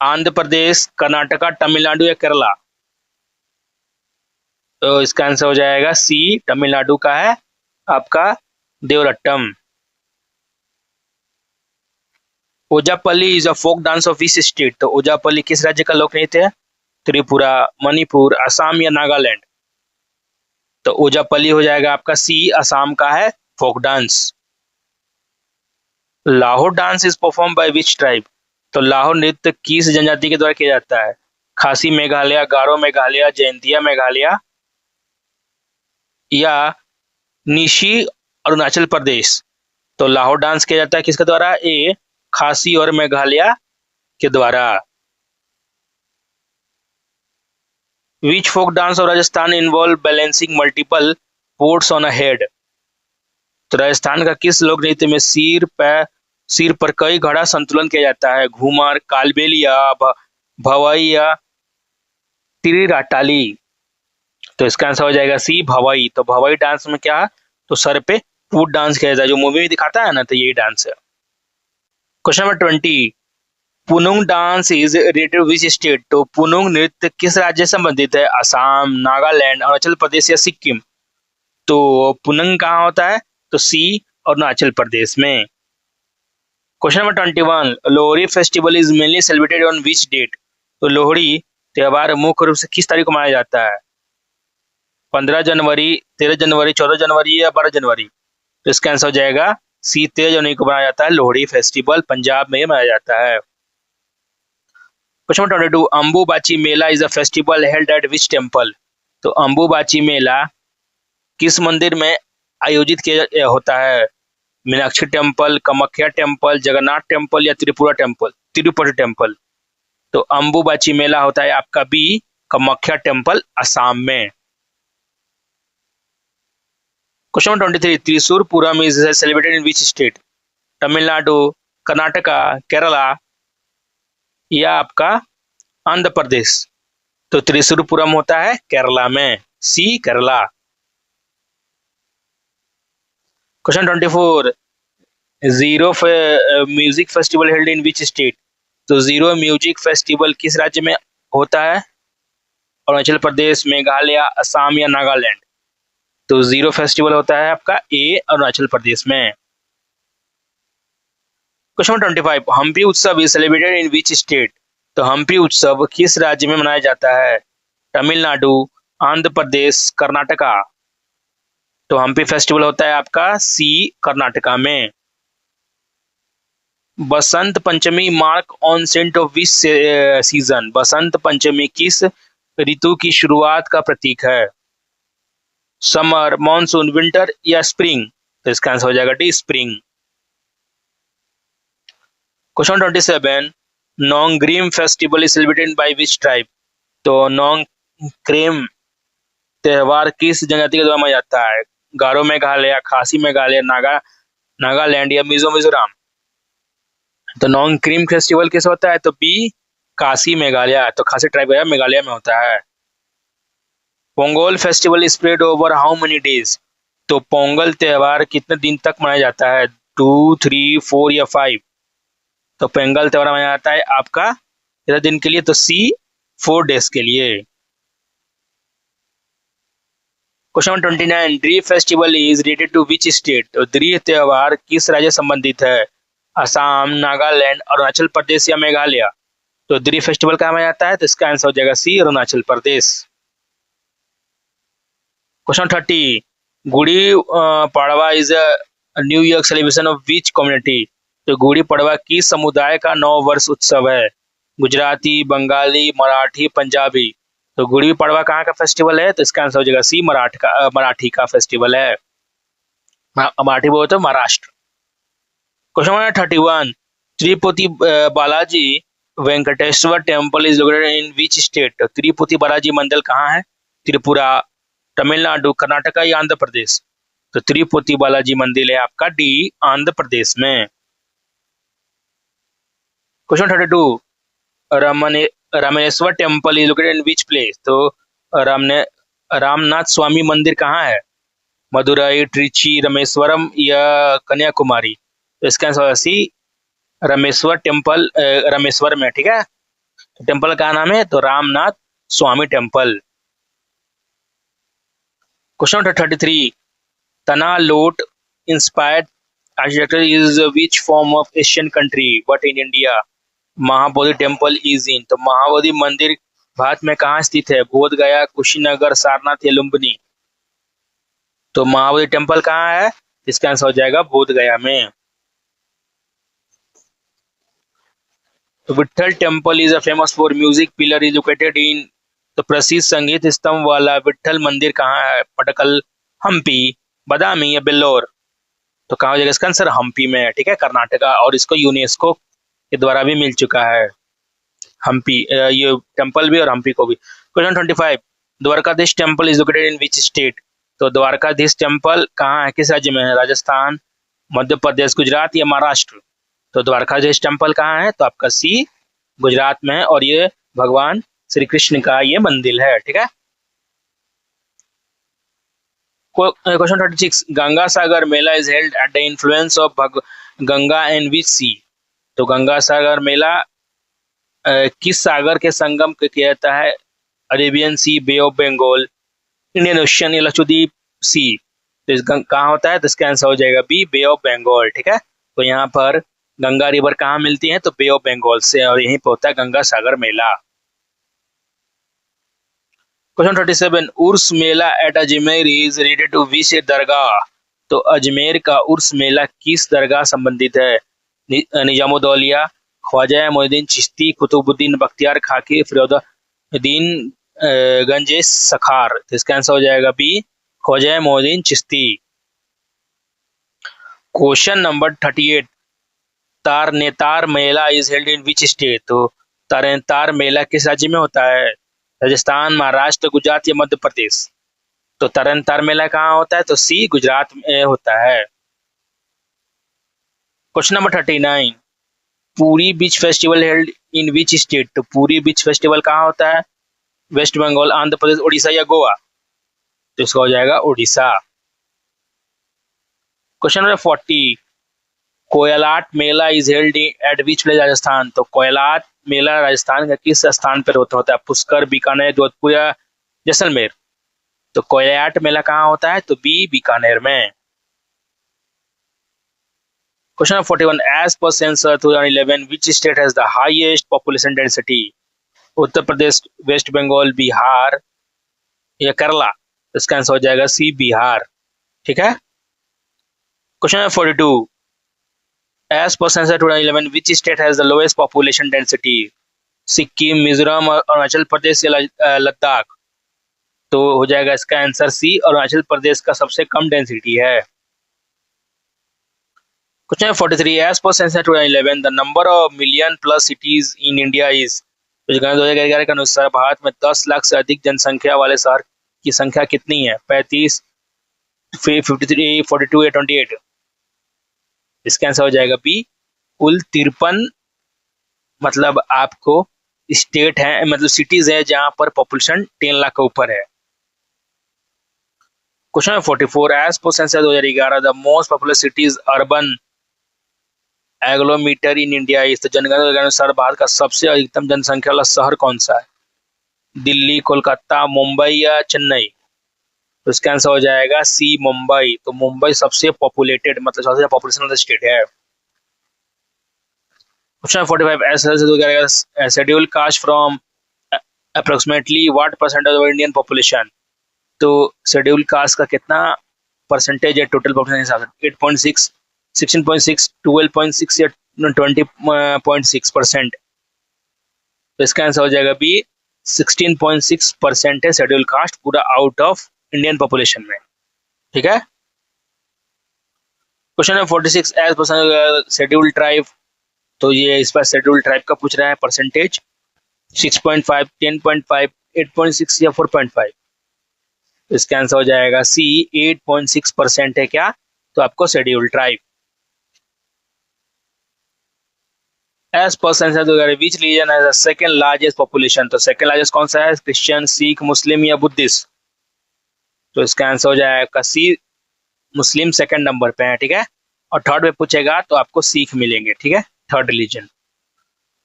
आंध्र प्रदेश, कर्नाटका, तमिलनाडु या केरला। तो इसका आंसर हो जाएगा सी, तमिलनाडु का है आपका Devarattam. Ojapali is a folk dance of which state? तो ओजापल्ली किस राज्य का लोक नृत्य है? त्रिपुरा, मणिपुर, असम या नागालैंड। तो ओजापल्ली हो जाएगा आपका सी, असम का है folk dance. Lahore dance is perform by which tribe? तो लाहौर नृत्य किस जनजाति के द्वारा किया जाता है? खासी मेघालय, गारो मेघालय, जयंतिया मेघालय या निशी अरुणाचल प्रदेश। तो लाहौर डांस किया जाता है किसके द्वारा? ए, खासी और मेघालय के द्वारा। Which folk dance of Rajasthan involve balancing multiple pots on a head? तो राजस्थान का किस लोक नृत्य में सिर पर कई घड़ा संतुलन किया जाता है? घूमर, कालबेलिया, भवई या तिरिराटाली। तो इसका आंसर हो जाएगा सी, भवई। तो भवई डांस में क्या? तो सर पे फूट डांस किया जाता है, जो मूवी में दिखाता है ना, तो यही डांस है। Question number 20, Punung dance is related which state? तो पुनुंग नृत्य किस राज्य से संबंधित है? असम, नागालैंड, अरुणाचल प्रदेश या सिक्किम। तो पुनंग कहाँ होता है? तो सी, अरुणाचल प्रदेश में। Question number 21, Lohri festival is mainly celebrated on which date? तो लोहड़ी त्योहार मुख्य रूप से किस तारीख को मनाया जाता है? 15 जनवरी, 13 जनवरी, 14 जनवरी या 12 जनवरी। तो इसका आंसर हो जाएगा सी, 13 जनवरी को मनाया जाता है लोहड़ी फेस्टिवल, पंजाब में मनाया जाता है। Question number 22, Ambubachi Mela is a festival held at which temple? तो अंबुबाची मेला किस मंदिर में आयोजित किया होता है? Meenakshi temple, Kamakhya temple, Jagannath temple या त्रिपुरा टेम्पल, तिरुपति टेम्पल। तो अंबुबाची मेला होता है आपका बी, कामाख्या टेम्पल, असम में। Question number 23, Thrissur Pooram is celebrated in which state? Tamil Nadu, Karnataka, Kerala या आपका आंध्र प्रदेश। तो त्रिशूरपुरम होता है केरला में, C, Kerala. Question 24, Ziro music festival held in which state? तो जीरो म्यूजिक फेस्टिवल किस राज्य में होता है? अरुणाचल प्रदेश, मेघालय, असम या नागालैंड। तो जीरो फेस्टिवल होता है आपका ए, अरुणाचल प्रदेश में। क्वेश्चन नंबर 25, हम्पी उत्सव is celebrated in which state? तो हम्पी उत्सव किस राज्य में मनाया जाता है? तमिलनाडु, आंध्र प्रदेश, कर्नाटका। तो हम्पी फेस्टिवल होता है आपका सी, कर्नाटका में। Basant Panchami mark onset of which season? Basant Panchami किस ऋतु की शुरुआत का प्रतीक है? समर, मॉनसून, विंटर या स्प्रिंग? तो इसका आंसर हो जाएगा D, spring. Question 27, Nongkrem festival is celebrated by which tribe? तो नोंगक्रेम त्योहार किस जनजाति के द्वारा मनाया जाता है? गारो मेघालय, खासी मेघालय, नागालैंड या मिजो मिजोरम? तो नोंगक्रेम फेस्टिवल किस होता है? तो बी, खासी मेघालय। तो खासी ट्राइब मेघालय में होता है। Pongal festival spread over how many days? तो पोंगल त्योहार कितने दिन तक मनाया जाता है? 2, 3, 4 या 5? तो पोंगल त्योहार मनाया जाता है आपका कितने दिन के लिए? तो सी, 4 डेज के लिए। Question 29, Dree festival is related to which state? तो ड्री त्योहार किस राज्य संबंधित है? असम, नागालैंड, अरुणाचल प्रदेश या मेघालय? तो ड्री फेस्टिवल कहाँ मनाया जाता है? तो इसका आंसर हो जाएगा C, Arunachal Pradesh. Question 30, Gudi Padwa is a new year celebration of which community? तो गुड़ी पड़वा किस समुदाय का नव वर्ष उत्सव है? गुजराती, बंगाली, मराठी, पंजाबी? तो गुड़ी पड़वा कहाँ का फेस्टिवल है? तो इसका आंसर हो जाएगा सी, मराठी का फेस्टिवल है। मराठी बोलते तो Maharashtra. Question number 31, Tirupati Balaji Venkateswara temple is located in which state? Tirupati Balaji मंदिर कहाँ है? त्रिपुरा, तमिलनाडु, कर्नाटका या आंध्र प्रदेश? तो तिरुपति बालाजी मंदिर है आपका डी, आंध्र प्रदेश में। क्वेश्चन 32, रमने Rameshwar temple is located in which place? तो रामने रामनाथ स्वामी मंदिर कहाँ है? मदुरई, ट्रिची, रामेश्वरम या कन्याकुमारी? तो इसका answer C, Rameshwar temple, Rameshwar में। ठीक है, टेम्पल का नाम है तो Ramnath Swami temple. Question number 33, तना लोट inspired architecture is which form of Asian country but in India Mahabodhi temple is in? तो महाबोधि मंदिर भारत में कहाँ स्थित है? बोध गया, कुशीनगर, सारनाथ या लुम्बिनी? तो महाबोधि टेम्पल कहाँ है? इसका आंसर हो जाएगा बोध गया में। तो Vitthal temple is a famous for music pillar is located in? तो प्रसिद्ध संगीत स्तंभ वाला विठल मंदिर कहाँ है? पटकल, हम्पी, बदामी या बेल्लोर? तो कहाँ हो जाएगा इसका आंसर? हम्पी में है। ठीक है, कर्नाटका, और इसको यूनेस्को के द्वारा भी मिल चुका है हम्पी, ये टेम्पल भी और हम्पी को भी। Question 25, Dwarkadhish temple is located in which state? तो द्वारकाधीश टेम्पल कहाँ है, किस राज्य में है? राजस्थान, मध्य प्रदेश, गुजरात या महाराष्ट्र? तो द्वारकाधीश टेम्पल कहाँ है? तो आपका सी, गुजरात में है, और ये भगवान श्री कृष्ण का ये मंदिर है। ठीक है, question 36, Ganga Sagar Mela is held at the influence of Ganga and which sea? तो गंगा सागर मेला किस सागर के संगम के किया जाता है? Arabian sea, bay of Bengal, Indian ocean या लक्षद्वीप सी? तो इस कहाँ होता है? तो इसका आंसर हो जाएगा बी, बे ऑफ बंगाल। ठीक है, तो यहाँ पर गंगा रिवर कहाँ मिलती है? तो बे ऑफ बंगाल से, और यहीं पर होता है Ganga Sagar Mela. Question 37, Urs Mela at Ajmer is related to which dargah? तो अजमेर का उर्स मेला किस दरगाह संबंधित है? निजामुद्दौलिया, ख्वाजा मोइनुद्दीन चिश्ती, कुतुबुद्दीन बख्तियार खाकी, फिरोजुद्दीन गंजे सखार? तो इसका आंसर हो जाएगा B, Khwaja Moinuddin Chishti. Question number 38, Tarnetar Mela is held in which state? तो तारनेतार मेला किस राज्य में होता है? राजस्थान, महाराष्ट्र, गुजरात या मध्य प्रदेश? तो तारनेतार मेला कहाँ होता है? तो सी, गुजरात में होता है। Question number 39, Puri beach festival held in which state? तो पूरी बीच फेस्टिवल कहाँ होता है? वेस्ट बंगाल, आंध्र प्रदेश, उड़ीसा या गोवा? तो इसका हो जाएगा Orissa. Question number 40, Kolayat Mela is held at which place Rajasthan? तो कोयलाट मेला राजस्थान का किस स्थान पर होता है? पुष्कर, बीकानेर, जोधपुर या जैसलमेर? तो कोयलाट मेला कहाँ होता है? तो बी, बीकानेर में। Question number 41, as per census 2011 which state has the highest population density? Uttar Pradesh, West Bengal, Bihar या केरला? इसका आंसर हो जाएगा सी, बिहार। ठीक है, question number 42, As per census 2011, which state has the lowest population density? Sikkim, Mizoram, Arunachal Pradesh या लद्दाख? तो हो जाएगा इसका आंसर सी, अरुणाचल प्रदेश का सबसे कम डेंसिटी है। Question 43, as per census 2011 the number of million plus cities in India is. तो 2011 के अनुसार भारत में 10 लाख से अधिक जनसंख्या वाले शहर की संख्या कितनी है? 35, 53, 42 या 28? इसका आंसर हो जाएगा बी, कुल 53 मतलब आपको स्टेट है, मतलब सिटीज है जहां पर पॉपुलेशन 10 लाख के ऊपर है। Question 44, as per census 2011 the most popular cities urban agglomeration in India is. तो जनगणना के अनुसार भारत का सबसे अधिकतम जनसंख्या वाला शहर कौन सा है? दिल्ली, कोलकाता, मुंबई या चेन्नई? तो इसका आंसर हो जाएगा सी, मुंबई। तो मुंबई सबसे पॉपुलेटेड मतलब सबसे ज्यादा पॉपुलेशन वाला स्टेट है। Question 45, S schedule caste from approximately what percentage of Indian population? तो शेड्यूल कास्ट का कितना परसेंटेज है टोटल पॉपुलेशन के हिसाब से? 8.6, 16.6, 12.6 या 20.6%? तो इसका आंसर हो जाएगा बी, 16.6% है शेड्यूल कास्ट पूरा आउट ऑफ इंडियन पॉपुलेशन में। ठीक है। Question number 46, as percent schedule tribe. तो ये इस पर शेड्यूल ट्राइब का पूछ रहा है परसेंटेज, 6.5, 10.5, 8.6 या 4.5? तो इसका आंसर हो जाएगा सी, 8.6% है क्या? तो आपको schedule tribe. As per census which region has the second largest population? तो सेकंड लार्जेस्ट कौन सा है? क्रिश्चियन, सिख, मुस्लिम या बुद्धिस्ट? तो इसका आंसर हो जाएगा सी, मुस्लिम सेकंड नंबर पे है। ठीक है। और थर्ड पे पूछेगा तो आपको सिख मिलेंगे। ठीक है, third religion.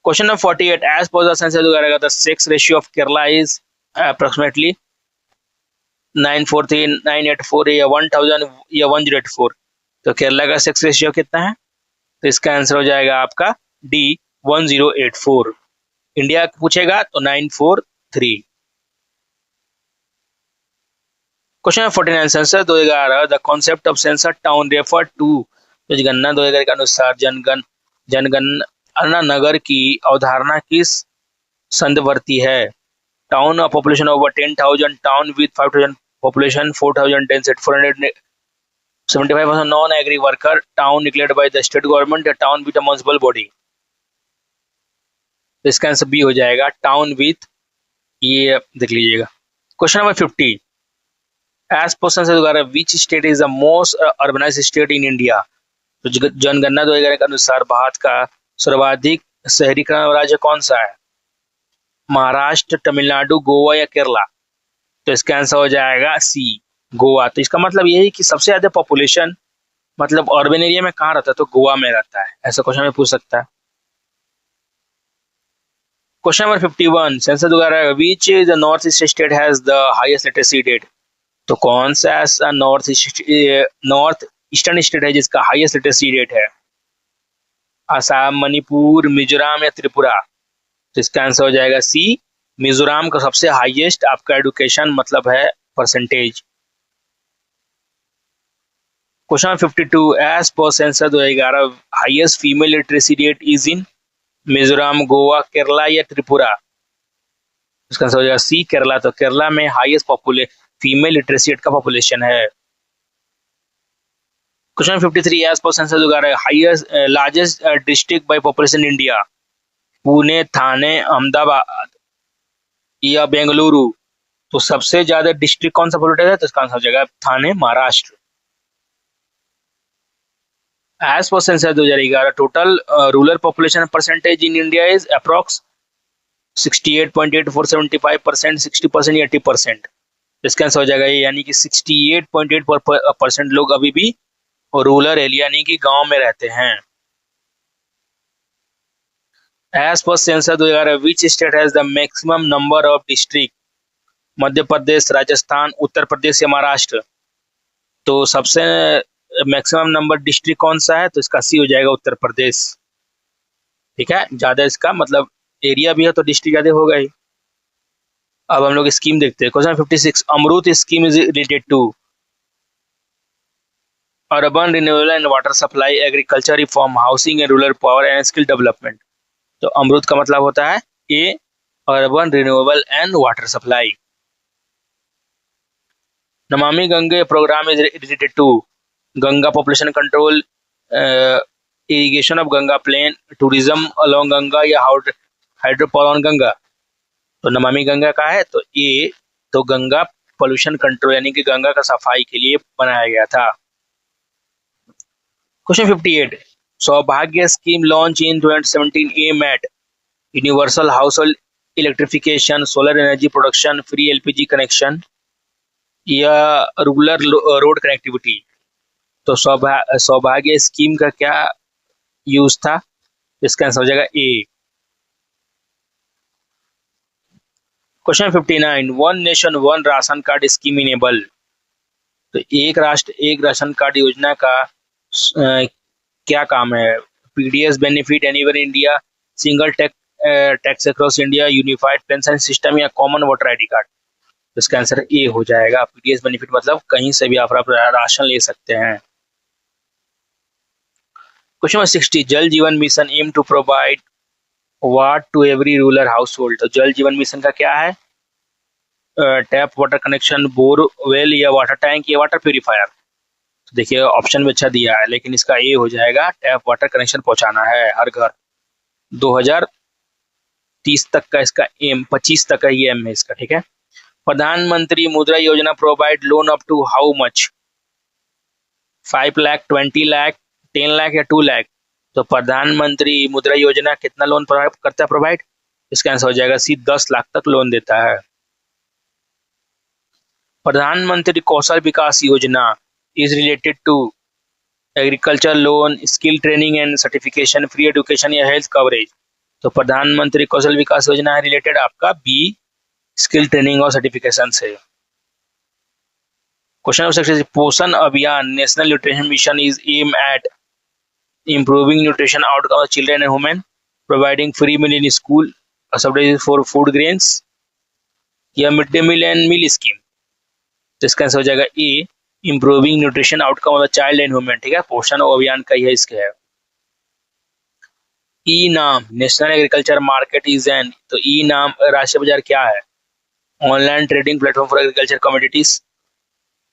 Question number 48, as per the census the sex ratio of Kerala is approximately 943, 984 या 1000 या 1084? तो केरला का सेक्स रेशियो कितना है? तो इसका आंसर हो जाएगा आपका डी, 1084। इंडिया पूछेगा तो 943। Question 49, census 2011 the concept of census town refer to. जनगणना 2011 के अनुसार जनगणना नगर की अवधारणा किस संदर्भवर्ती है? Town of population over 10,000, town with 5,000 population, 4,000 density, 475% non agri worker, town declared by the state government या town with a municipal body? तो इसका आंसर बी हो जाएगा, टाउन विथ, ये देख लीजिएगा। Question number 50, as per census 2011 which state is the most urbanised state in India? तो जनगणना 2011 के अनुसार भारत का सर्वाधिक शहरीकरण राज्य कौन सा है? महाराष्ट्र, तमिलनाडु, गोवा या केरला? तो इसका आंसर हो जाएगा सी, गोवा। तो इसका मतलब यही कि सबसे ज्यादा पॉपुलेशन मतलब अर्बन एरिया में कहाँ रहता है? तो गोवा में रहता है। ऐसा क्वेश्चन में पूछ सकता है। Question number 51, census 2011 which is the north east state has the highest literacy rate? तो कौन सा ऐसा नॉर्थ ईस्टर्न स्टेट है जिसका हाईएस्ट लिटरेसी रेट है? असम, मणिपुर, मिजोरम या त्रिपुरा? तो इसका आंसर हो जाएगा सी, मिजोरम का सबसे हाईएस्ट आपका एडुकेशन मतलब है percentage. Question 52, as per census 2011 highest female literacy rate is in Mizoram, Goa, Kerala या त्रिपुरा? इसका आंसर हो जाएगा सी, केरला। तो केरला में हाईएस्ट फीमेल लिटरेसी रेट का पॉपुलेशन है। Question 53, as per census 2011 highest largest district by population India? Pune, Thane, Ahmedabad या बेंगलुरु? तो सबसे ज्यादा डिस्ट्रिक्ट कौन सा पॉपुलेटेड है? तो इसका आंसर हो जाएगा Thane, Maharashtra. As per census 2011 total rural population percentage in India is approx 68.84, 75%, 60% या 80%? इसका आंसर हो जाएगा ये, यानी कि 68.8% लोग अभी भी रूरल एरिया यानी कि गांव में रहते हैं। As per census 2011 which state has the maximum number of district? Madhya Pradesh, Rajasthan, Uttar Pradesh या महाराष्ट्र? तो सबसे मैक्सिमम नंबर डिस्ट्रिक्ट कौन सा है? तो इसका सी हो जाएगा, उत्तर प्रदेश। ठीक है, ज्यादा इसका मतलब एरिया भी है तो डिस्ट्रिक्ट ज्यादा होगा ही। अब हम लोग स्कीम देखते हैं। Question 56, Amrut scheme is related to? Urban renewable and water supply, agriculture reform, housing and rural power and skill development. तो अमरूद का मतलब होता है A, urban renewable and water supply. Namami Gange programme is related to Ganga population control, irrigation of Ganga plain, tourism along Ganga या hydro power on Ganga. तो नमामि गंगा का है तो ए, तो गंगा पोल्यूशन कंट्रोल यानी कि गंगा का सफाई के लिए बनाया गया था। Question 58, Saubhagya scheme launch in 2017 aim at universal household electrification, solar energy production, free LPG connection या रूरल रोड कनेक्टिविटी। तो सौभाग्य स्कीम का क्या यूज था? इसका आंसर हो जाएगा A. Question 59, one nation one ration card scheme enable. तो एक राष्ट्र एक राशन कार्ड योजना का क्या काम है? PDS benefit anywhere India, single tax across India, unified pension system या कॉमन वोटर आईडी कार्ड। तो इसका आंसर ए हो जाएगा। पीडीएस बेनिफिट मतलब कहीं से भी आप राशन ले सकते हैं। Question 60, Jal Jeevan mission aim to provide water to every rural household. तो जल जीवन मिशन का क्या है? टैप वाटर कनेक्शन, बोरवेल या वाटर टैंक या वाटर प्यूरिफायर। तो देखिए ऑप्शन में अच्छा दिया है लेकिन इसका ए हो जाएगा, टैप वाटर कनेक्शन पहुंचाना है हर घर। 2030 तक का इसका एम, 25 तक का ये एम है इसका, ठीक है। Pradhan Mantri Mudra Yojana provide loan up to how much? 5 lakh, 20 lakh, 10 lakh या 2 लाख। तो प्रधानमंत्री मुद्रा योजना कितना लोन करता है प्रोवाइड? इसका आंसर हो जाएगा सी, 10 लाख तक लोन देता है। प्रधानमंत्री Kaushal Vikas Yojana is related to agriculture loan, skill training and certification, free education या हेल्थ कवरेज। तो प्रधानमंत्री कौशल विकास योजना है रिलेटेड आपका बी, स्किल ट्रेनिंग और सर्टिफिकेशन से। Question number 66, Poshan Abhiyan national nutrition mission is aim at improving nutrition outcome of children and women, providing free meal in school, a subsidy for food grains या mid day meal and meal scheme. तो इसका answer हो जाएगा A, improving nutrition outcome of the child and women, ठीक है। पोषण अभियान का यह इसका है। E NAM national agriculture market is an, तो ई नाम राष्ट्रीय बाजार क्या है? Online trading platform for agriculture commodities,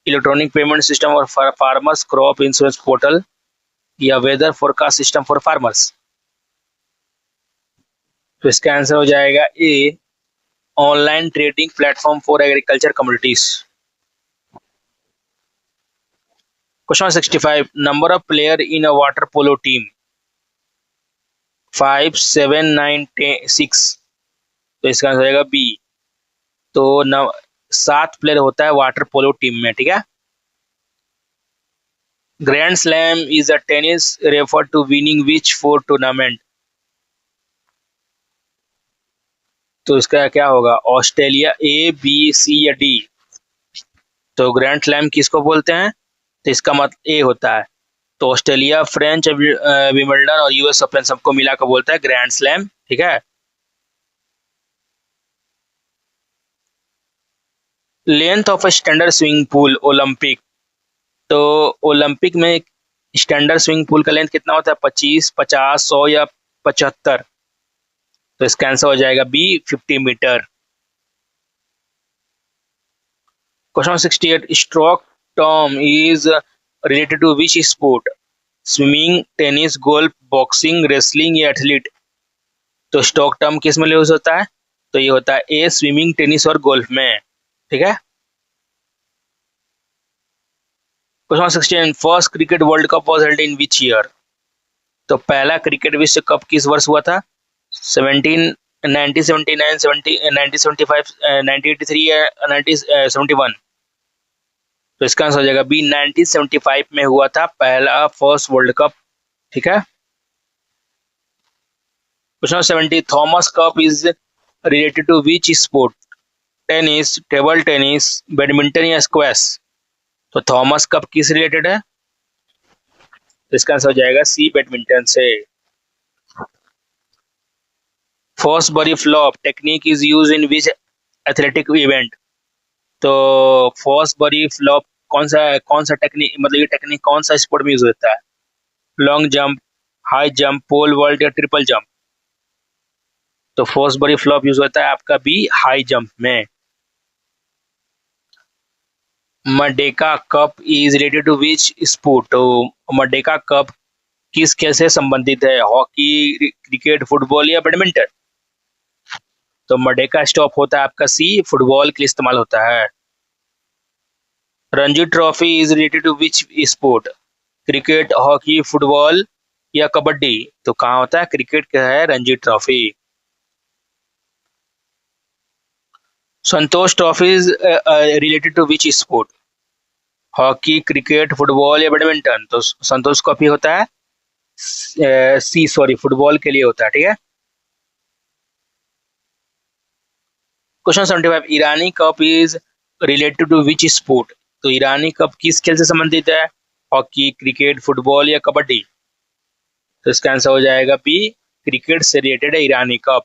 electronic payment system for farmers, crop insurance portal या weather forecast system for farmers. तो इसका आंसर हो जाएगा A, online trading platform for agriculture commodities. Question 65, number of player in a water polo team 5, 7, 9, 6। तो इसका answer हो जाएगा B. तो 7 प्लेयर होता है वाटर पोलो टीम में, ठीक है। Grand slam is a tennis refer to winning which 4 tournament. तो इसका क्या होगा? ऑस्ट्रेलिया, ए, बी, सी या डी। तो ग्रैंड स्लैम किसको बोलते हैं? तो इसका मतलब ए होता है। तो ऑस्ट्रेलिया, फ्रेंच विंबलडन और यूएस ओपन सबको मिला कर बोलता है ग्रैंड स्लैम, ठीक है। Length of standard swimming pool Olympic. तो ओलंपिक में स्टैंडर्ड स्विमिंग पूल का लेंथ कितना होता है? 25, 50, 100 या 75। तो इसका आंसर हो जाएगा B, 50 metre. Question 68, stroke term is related to which sport? Swimming, tennis, golf, boxing, wrestling या एथलीट। तो स्ट्रोक टर्म किस में यूज होता है? तो ये होता है ए, स्विमिंग, टेनिस और गोल्फ में, ठीक है। Question 69, first cricket world cup was held in which year? तो पहला क्रिकेट विश्व कप किस वर्ष हुआ था? 1979, 1975, 1983 या 1971। तो इसका आंसर हो जाएगा बी, 1975 में हुआ था पहला फर्स्ट वर्ल्ड कप, ठीक है। Question 70, Thomas cup is related to which sport? Tennis, table tennis, badminton या स्क्वैश। तो थॉमस कप किस रिलेटेड है? तो इसका आंसर हो जाएगा सी, बैडमिंटन से। Fosbury flop technique is use in which athletic event? तो फॉसबरी फ्लॉप कौन सा टेक्निक, मतलब ये टेक्निक कौन सा स्पोर्ट में यूज होता है? Long jump, high jump, pole vault या ट्रिपल जंप? तो फोर्सबरी फ्लॉप यूज होता है आपका बी, हाई जंप में। Merdeka cup is related to which sport? तो मर्डेका कप किस खेल से संबंधित है? हॉकी, क्रिकेट, फुटबॉल या बैडमिंटन? तो मर्डेका स्टॉप होता है आपका सी, फुटबॉल के लिए इस्तेमाल होता है। Ranji trophy is related to which sport? Cricket, hockey, football या कबड्डी? तो कहाँ होता है? क्रिकेट का है Ranji trophy. Santosh trophy is related to which sport? Hockey, cricket, football या बैडमिंटन? तो संतोष ट्रॉफी होता है सी, सॉरी, फुटबॉल के लिए होता है, ठीक है। Question 75, Irani cup is related to which sport? तो ईरानी कप किस खेल से संबंधित है? हॉकी, क्रिकेट, फुटबॉल या कबड्डी? तो इसका आंसर हो जाएगा बी, क्रिकेट से रिलेटेड है Irani cup.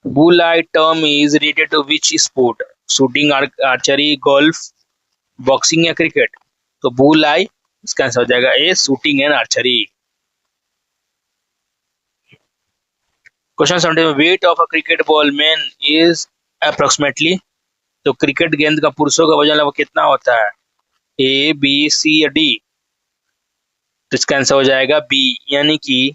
Bull eye term is related to which sport? Shooting, archery, golf, boxing या क्रिकेट? तो बुल आई, इसका आंसर हो जाएगा A, shooting and archery. Question 70, weight of a cricket ball man is approximately? तो cricket गेंद का पुरुषों का वजन लगभग कितना होता है? ए, बी, सी या डी? तो इसका आंसर हो जाएगा बी, यानी कि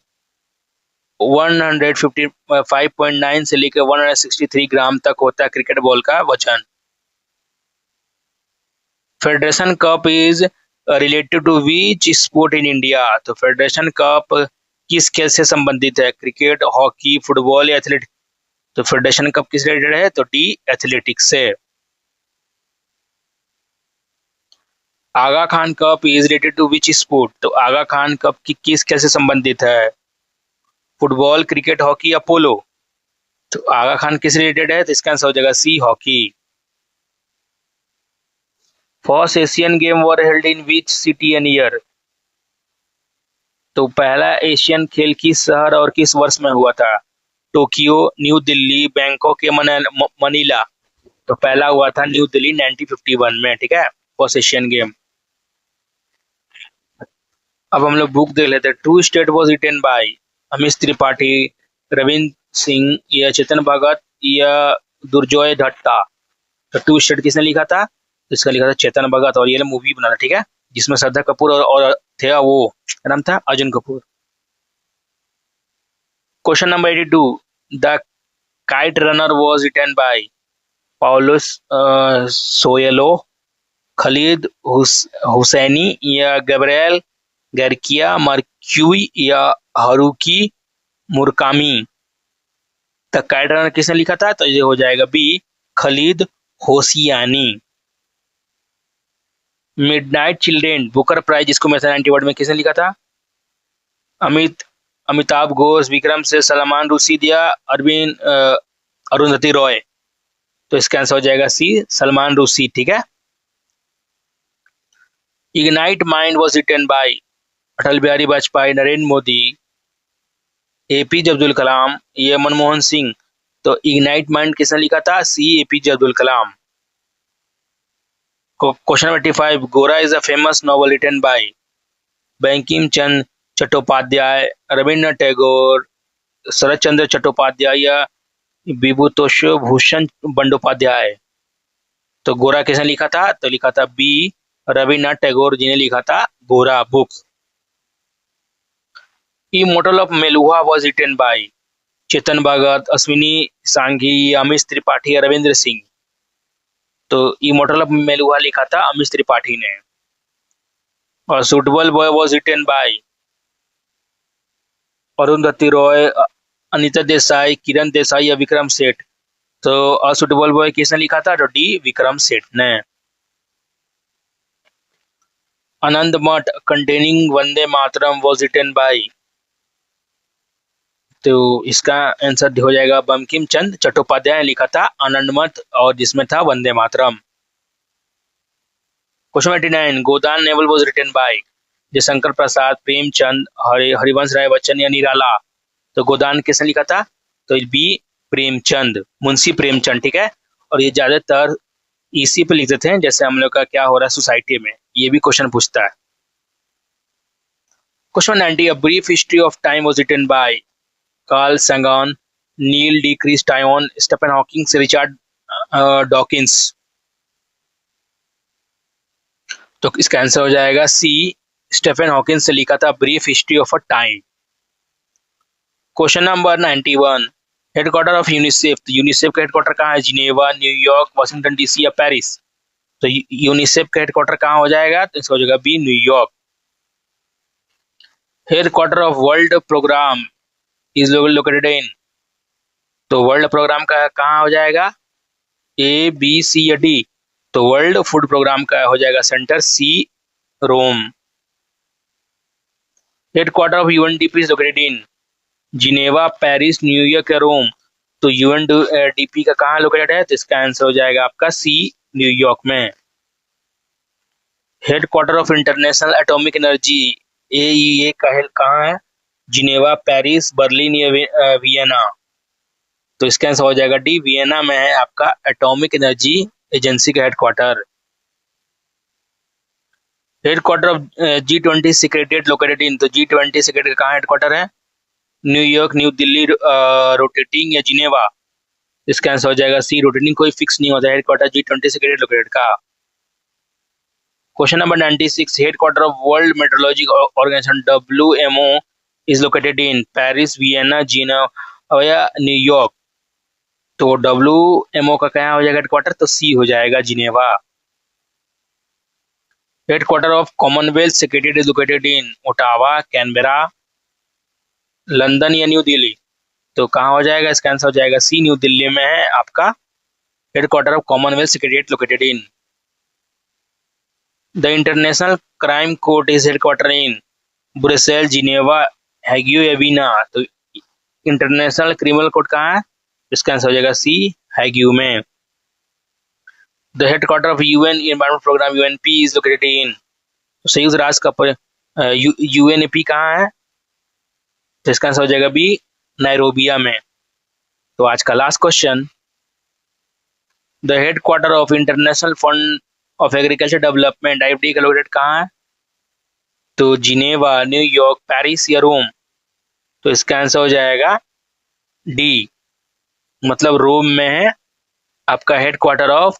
155.9 से लेकर 163 ग्राम तक होता है क्रिकेट बॉल का वजन। Federation cup is related to which sport in India? तो फेडरेशन कप किस खेल से संबंधित है? क्रिकेट, हॉकी, फुटबॉल या एथलेटिक्स? तो फेडरेशन कप किस रिलेटेड है? तो डी, एथलेटिक्स से। Aga Khan cup is related to which sport? तो आगा खान कप की किस खेल से संबंधित है? फुटबॉल, क्रिकेट, हॉकी या पोलो? तो आगा खान किस रिलेटेड है? तो इसका आंसर हो जाएगा C, hockey. First Asian game were held in which city and year? तो पहला एशियन खेल किस शहर और किस वर्ष में हुआ था? टोक्यो, न्यू दिल्ली, बैंकॉक या मनीला? तो पहला हुआ था न्यू दिल्ली 1951 में, ठीक है, फर्स्ट एशियन गेम। अब हम लोग बुक देख लेते हैं। Two state was written by Amit Tripathi, Ravinder Singh या चेतन भगत या दुर्जोय दत्ता? तो टू स्टेट किसने लिखा था? इसका लिखा था चेतन भगत, और ये मूवी बना था, ठीक है, जिसमें श्रद्धा कपूर और थे वो, क्या नाम था? Arjun Kapoor. Question number 82, the kite runner was written by Paulo Coelho, Khaled Hosseini या गैब्रियल गार्सिया मार्क्यूई या Haruki Murakami? The kite runner किसने लिखा था? तो ये हो जाएगा B, Khaled Hosseini. Midnight children Booker prize, जिसको मिला 90 में, किसने लिखा था? अमिताभ घोष, विक्रम से, सलमान रुशीद या अरुंधति रॉय? तो इसका आंसर हो जाएगा सी, सलमान रुशीद, ठीक है। Ignite mind was written by Atal Bihari Vajpayee, Narendra Modi, APJ Abdul Kalam या मनमोहन सिंह? तो इग्नाइट माइंड किसने लिखा था? C, APJ Abdul Kalam. Question 85, Gora is a famous novel written by Bankim Chandra Chattopadhyay, Rabindranath Tagore, Sarat Chandra Chattopadhyay या विभूतिभूषण भूषण बंदोपाध्याय? तो गोरा किसने लिखा था? तो लिखा था बी, रविन्द्रनाथ टैगोर जी ने लिखा था Gora book. Immortal of Meluha was written by Chetan Bhagat, Ashwini Sanghi, Amit Tripathi या रविंद्र सिंह? तो इमोर्टल ऑफ मेलुहा लिखा था अमित त्रिपाठी ने। और suitable boy was written by Arundhati Roy, Anita Desai, Kiran Desai या विक्रम सेठ? तो असुटेबल बॉय किसने लिखा था? तो डी, विक्रम सेठ ने। Anand Math containing Vande Mataram was written by? तो इसका आंसर हो जाएगा बंकिम चंद्र चट्टोपाध्याय ने लिखा था आनंद मठ, और जिसमें था Vande Mataram. Question 89, Godan novel was written by Jaishankar Prasad, Premchand, Harivansh Rai Bachchan या निराला? तो गोदान किसने लिखा था? तो बी, प्रेमचंद, मुंशी प्रेमचंद, ठीक है। और ये ज्यादातर इसी पे लिख देते हैं, जैसे हम लोग का क्या हो रहा है सोसाइटी में, ये भी क्वेश्चन पूछता है। Question 90, a brief history of time was written by Carl Sagan, Neil de Grasse Tyson, Stephen Hawking, Richard Dawkins. तो इसका आंसर हो जाएगा सी, स्टीफन हॉकिंस से लिखा था brief history of a time. Question number 91, headquarter of UNICEF. तो UNICEF का headquarter कहाँ है? जिनेवा, न्यूयॉर्क, वाशिंगटन डीसी या पेरिस? तो यूनिसेफ का हेडक्वार्टर कहाँ हो जाएगा? तो इसका हो जाएगा B, New York. Headquarter of world program is located in. तो वर्ल्ड प्रोग्राम का कहाँ हो जाएगा? ए, बी, सी या डी? तो वर्ल्ड फूड प्रोग्राम का हो जाएगा centre C, Rome. Headquarter of UNDP is located in Geneva, Paris, New York या रोम? तो यूएनडीपी का कहाँ लोकेटेड है? तो इसका आंसर हो जाएगा आपका सी, न्यूयॉर्क में। Headquarter of international atomic energy AEA का कहाँ है? जिनेवा, पेरिस, बर्लिन या वियना? तो इसका आंसर हो जाएगा डी, वियना में है आपका एटॉमिक एनर्जी एजेंसी का headquarter. Headquarter of G20 secretariat located in. तो G20 सेक्रेटरी कहाँ हेडक्वार्टर है? न्यूयॉर्क, न्यू दिल्ली, रोटेटिंग या जिनेवा? इसका आंसर हो जाएगा सी, रोटेटिंग। कोई फिक्स नहीं होता हेडक्वार्टर G20 सेक्रेटरीट लोकेटेड का। Question number 96, headquarter of world meteorology organisation WMO is located in Paris, Vienna, Geneva या न्यूयॉर्क? तो WMO का क्या हो जाएगा हेडक्वार्टर? तो सी हो जाएगा, Geneva. Headquarter of commonwealth secretariat is located in Ottawa, Canberra, London या न्यू दिल्ली? तो कहाँ हो जाएगा? इसका आंसर हो जाएगा सी, न्यू दिल्ली में है आपका headquarter of commonwealth secretariat located in. The international crime court is headquarter in Brussels, Geneva, Hague या वीना? तो इंटरनेशनल क्रिमिनल कोर्ट कहाँ है? इसका आंसर हो जाएगा सी, हैग्यू में। The headquarter of UN environment program UNP is located in. संयुक्त राष्ट्र का UNEP कहाँ है? तो इसका आंसर हो जाएगा बी, नैरोबिया में। तो आज का last question, the headquarter of international fund of agriculture development IFD का लोकेटेड कहाँ है? तो जिनेवा, न्यूयॉर्क, पेरिस या रोम? तो इसका आंसर हो जाएगा डी, मतलब रोम में है आपका headquarter of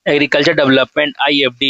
agriculture development IFD।